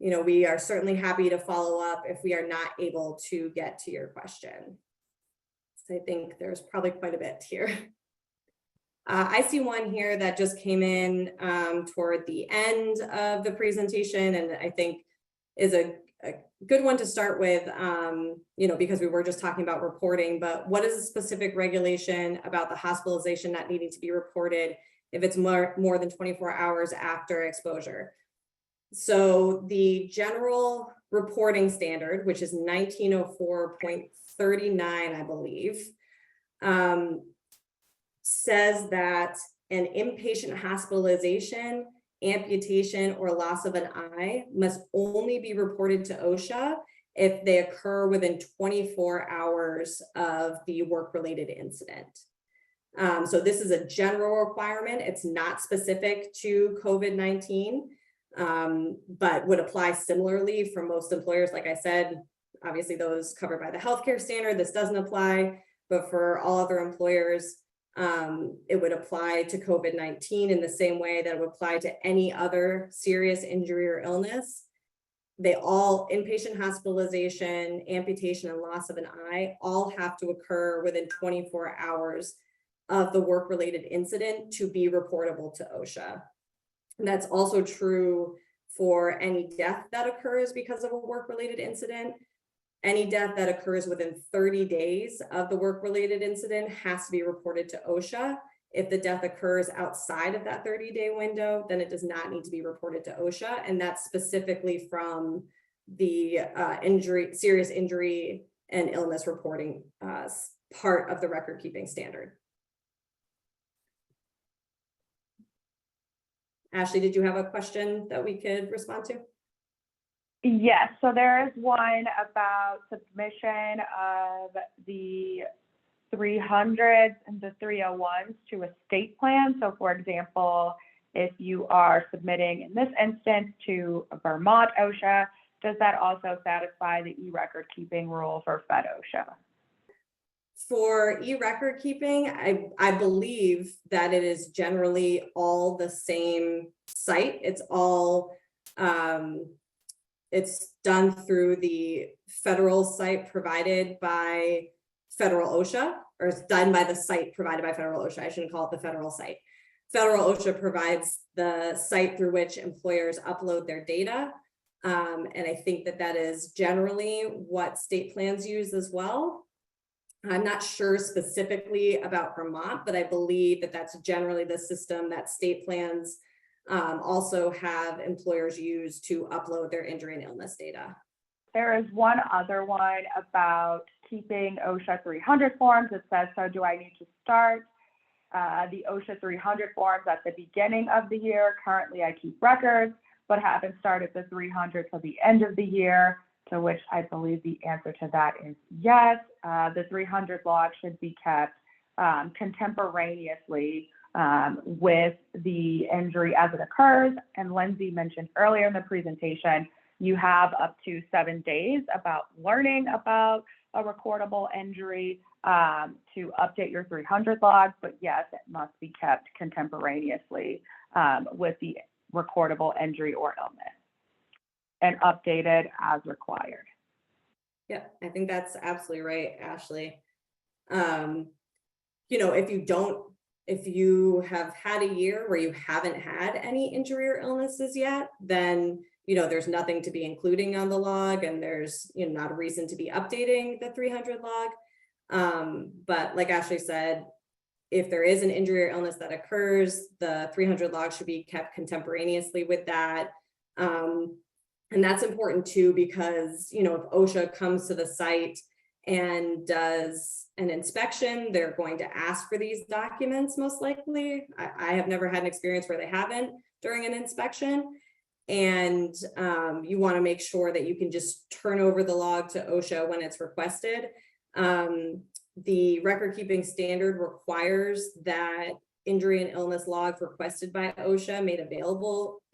A: we are certainly happy to follow up if we are not able to get to your question. So I think there's probably quite a bit here. I see one here that just came in toward the end of the presentation, and I think is a good one to start with, because we were just talking about reporting, but what is a specific regulation about the hospitalization not needing to be reported if it's more than 24 hours after exposure? So the general reporting standard, which is 1904.39, I believe, says that an inpatient hospitalization, amputation, or loss of an eye must only be reported to OSHA if they occur within 24 hours of the work-related incident. So this is a general requirement. It's not specific to COVID-19, but would apply similarly for most employers. Like I said, obviously those covered by the healthcare standard, this doesn't apply, but for all other employers, it would apply to COVID-19 in the same way that it would apply to any other serious injury or illness. They all, inpatient hospitalization, amputation, and loss of an eye, all have to occur within 24 hours of the work-related incident to be reportable to OSHA. And that's also true for any death that occurs because of a work-related incident. Any death that occurs within 30 days of the work-related incident has to be reported to OSHA. If the death occurs outside of that 30-day window, then it does not need to be reported to OSHA. And that's specifically from the serious injury and illness reporting part of the record-keeping standard. Ashley, did you have a question that we could respond to?
B: Yes, so there is one about submission of the 300s and the 301s to a state plan. So for example, if you are submitting in this instance to Vermont OSHA, does that also satisfy the e-record keeping rule for Fed OSHA?
A: For e-record keeping, I believe that it is generally all the same site. It's all, it's done through the federal site provided by federal OSHA, or it's done by the site provided by federal OSHA. I shouldn't call it the federal site. federal OSHA provides the site through which employers upload their data. And I think that that is generally what state plans use as well. I'm not sure specifically about Vermont, but I believe that that's generally the system that state plans also have employers use to upload their injury and illness data.
B: There is one other one about keeping OSHA 300 forms. It says, so do I need to start the OSHA 300 forms at the beginning of the year? Currently, I keep records, but haven't started the 300 till the end of the year, to which I believe the answer to that is yes. The 300 log should be kept contemporaneously with the injury as it occurs. And Lindsay mentioned earlier in the presentation, you have up to 7 days about learning about a recordable injury to update your 300 logs, but yes, it must be kept contemporaneously with the recordable injury or illness and updated as required.
A: Yeah, I think that's absolutely right, Ashley. You know, if you have had a year where you haven't had any injury or illnesses yet, then, you know, there's nothing to be including on the log, and there's, you know, not a reason to be updating the 300 log. But like Ashley said, if there is an injury or illness that occurs, the 300 log should be kept contemporaneously with that. And that's important too, because, you know, if OSHA comes to the site and does an inspection, they're going to ask for these documents most likely. I have never had an experience where they haven't during an inspection. And you want to make sure that you can just turn over the log to OSHA when it's requested. The record keeping standard requires that injury and illness logs requested by OSHA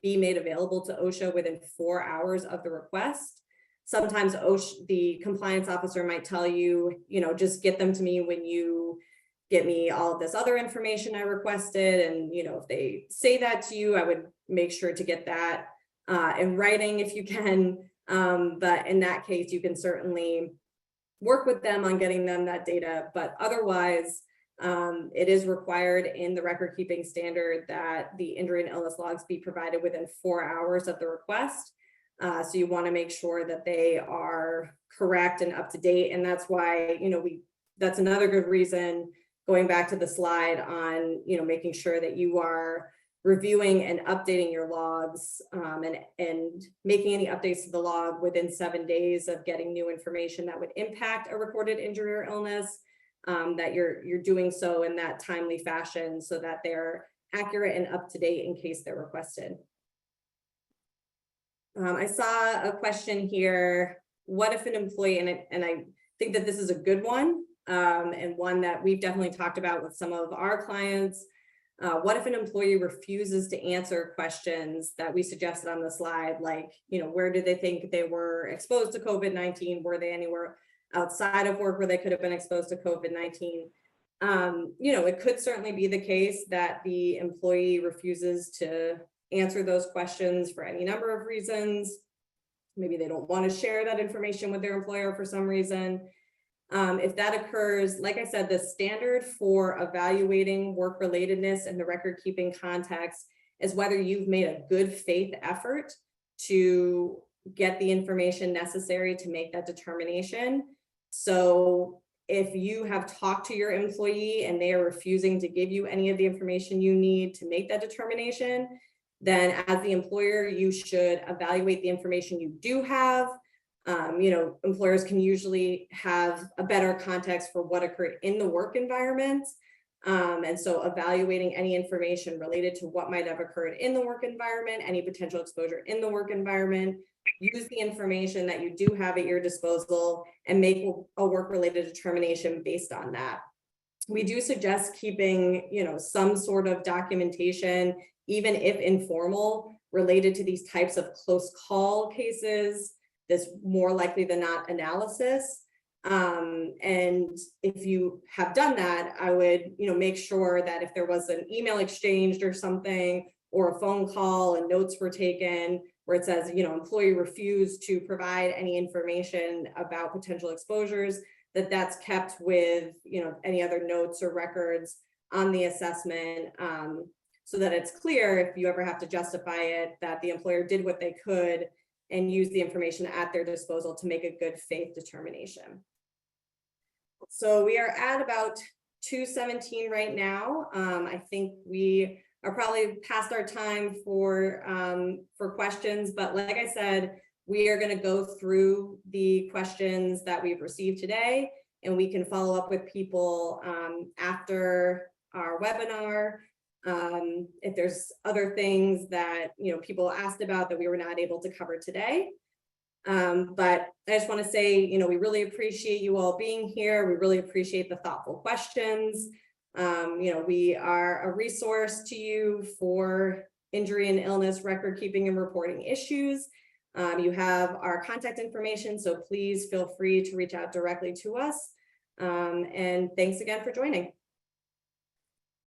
A: be made available to OSHA within 4 hours of the request. Sometimes OSHA, the compliance officer might tell you, you know, just get them to me when you get me all of this other information I requested. And, you know, if they say that to you, I would make sure to get that in writing if you can. But in that case, you can certainly work with them on getting them that data. But otherwise, it is required in the record keeping standard that the injury and illness logs be provided within 4 hours of the request. So you want to make sure that they are correct and up to date. And that's why, you know, that's another good reason, going back to the slide on, you know, making sure that you are reviewing and updating your logs and making any updates to the log within 7 days of getting new information that would impact a recorded injury or illness, that you're doing so in that timely fashion so that they're accurate and up to date in case they're requested. I saw a question here, what if an employee, and I think that this is a good one, and one that we've definitely talked about with some of our clients. What if an employee refuses to answer questions that we suggested on the slide, like, you know, where did they think they were exposed to COVID-19? Were they anywhere outside of work where they could have been exposed to COVID-19? You know, it could certainly be the case that the employee refuses to answer those questions for any number of reasons. Maybe they don't want to share that information with their employer for some reason. If that occurs, like I said, the standard for evaluating work relatedness in the record keeping context is whether you've made a good faith effort to get the information necessary to make that determination. So if you have talked to your employee and they are refusing to give you any of the information you need to make that determination, then as the employer, you should evaluate the information you do have. You know, employers can usually have a better context for what occurred in the work environment. And so evaluating any information related to what might have occurred in the work environment, any potential exposure in the work environment, use the information that you do have at your disposal and make a work-related determination based on that. We do suggest keeping, you know, some sort of documentation, even if informal, related to these types of close call cases, this more likely than not analysis. And if you have done that, I would, you know, make sure that if there was an email exchanged or something, or a phone call and notes were taken where it says, you know, employee refused to provide any information about potential exposures, that's kept with, you know, any other notes or records on the assessment. so that it's clear if you ever have to justify it, that the employer did what they could and used the information at their disposal to make a good faith determination. So we are at about 2:17 right now. I think we are probably past our time for questions, but like I said, we are going to go through the questions that we've received today, and we can follow up with people after our webinar. If there's other things that people asked about that we were not able to cover today. But I just want to say, we really appreciate you all being here. We really appreciate the thoughtful questions. We are a resource to you for injury and illness record keeping and reporting issues. You have our contact information, so please feel free to reach out directly to us. And thanks again for joining.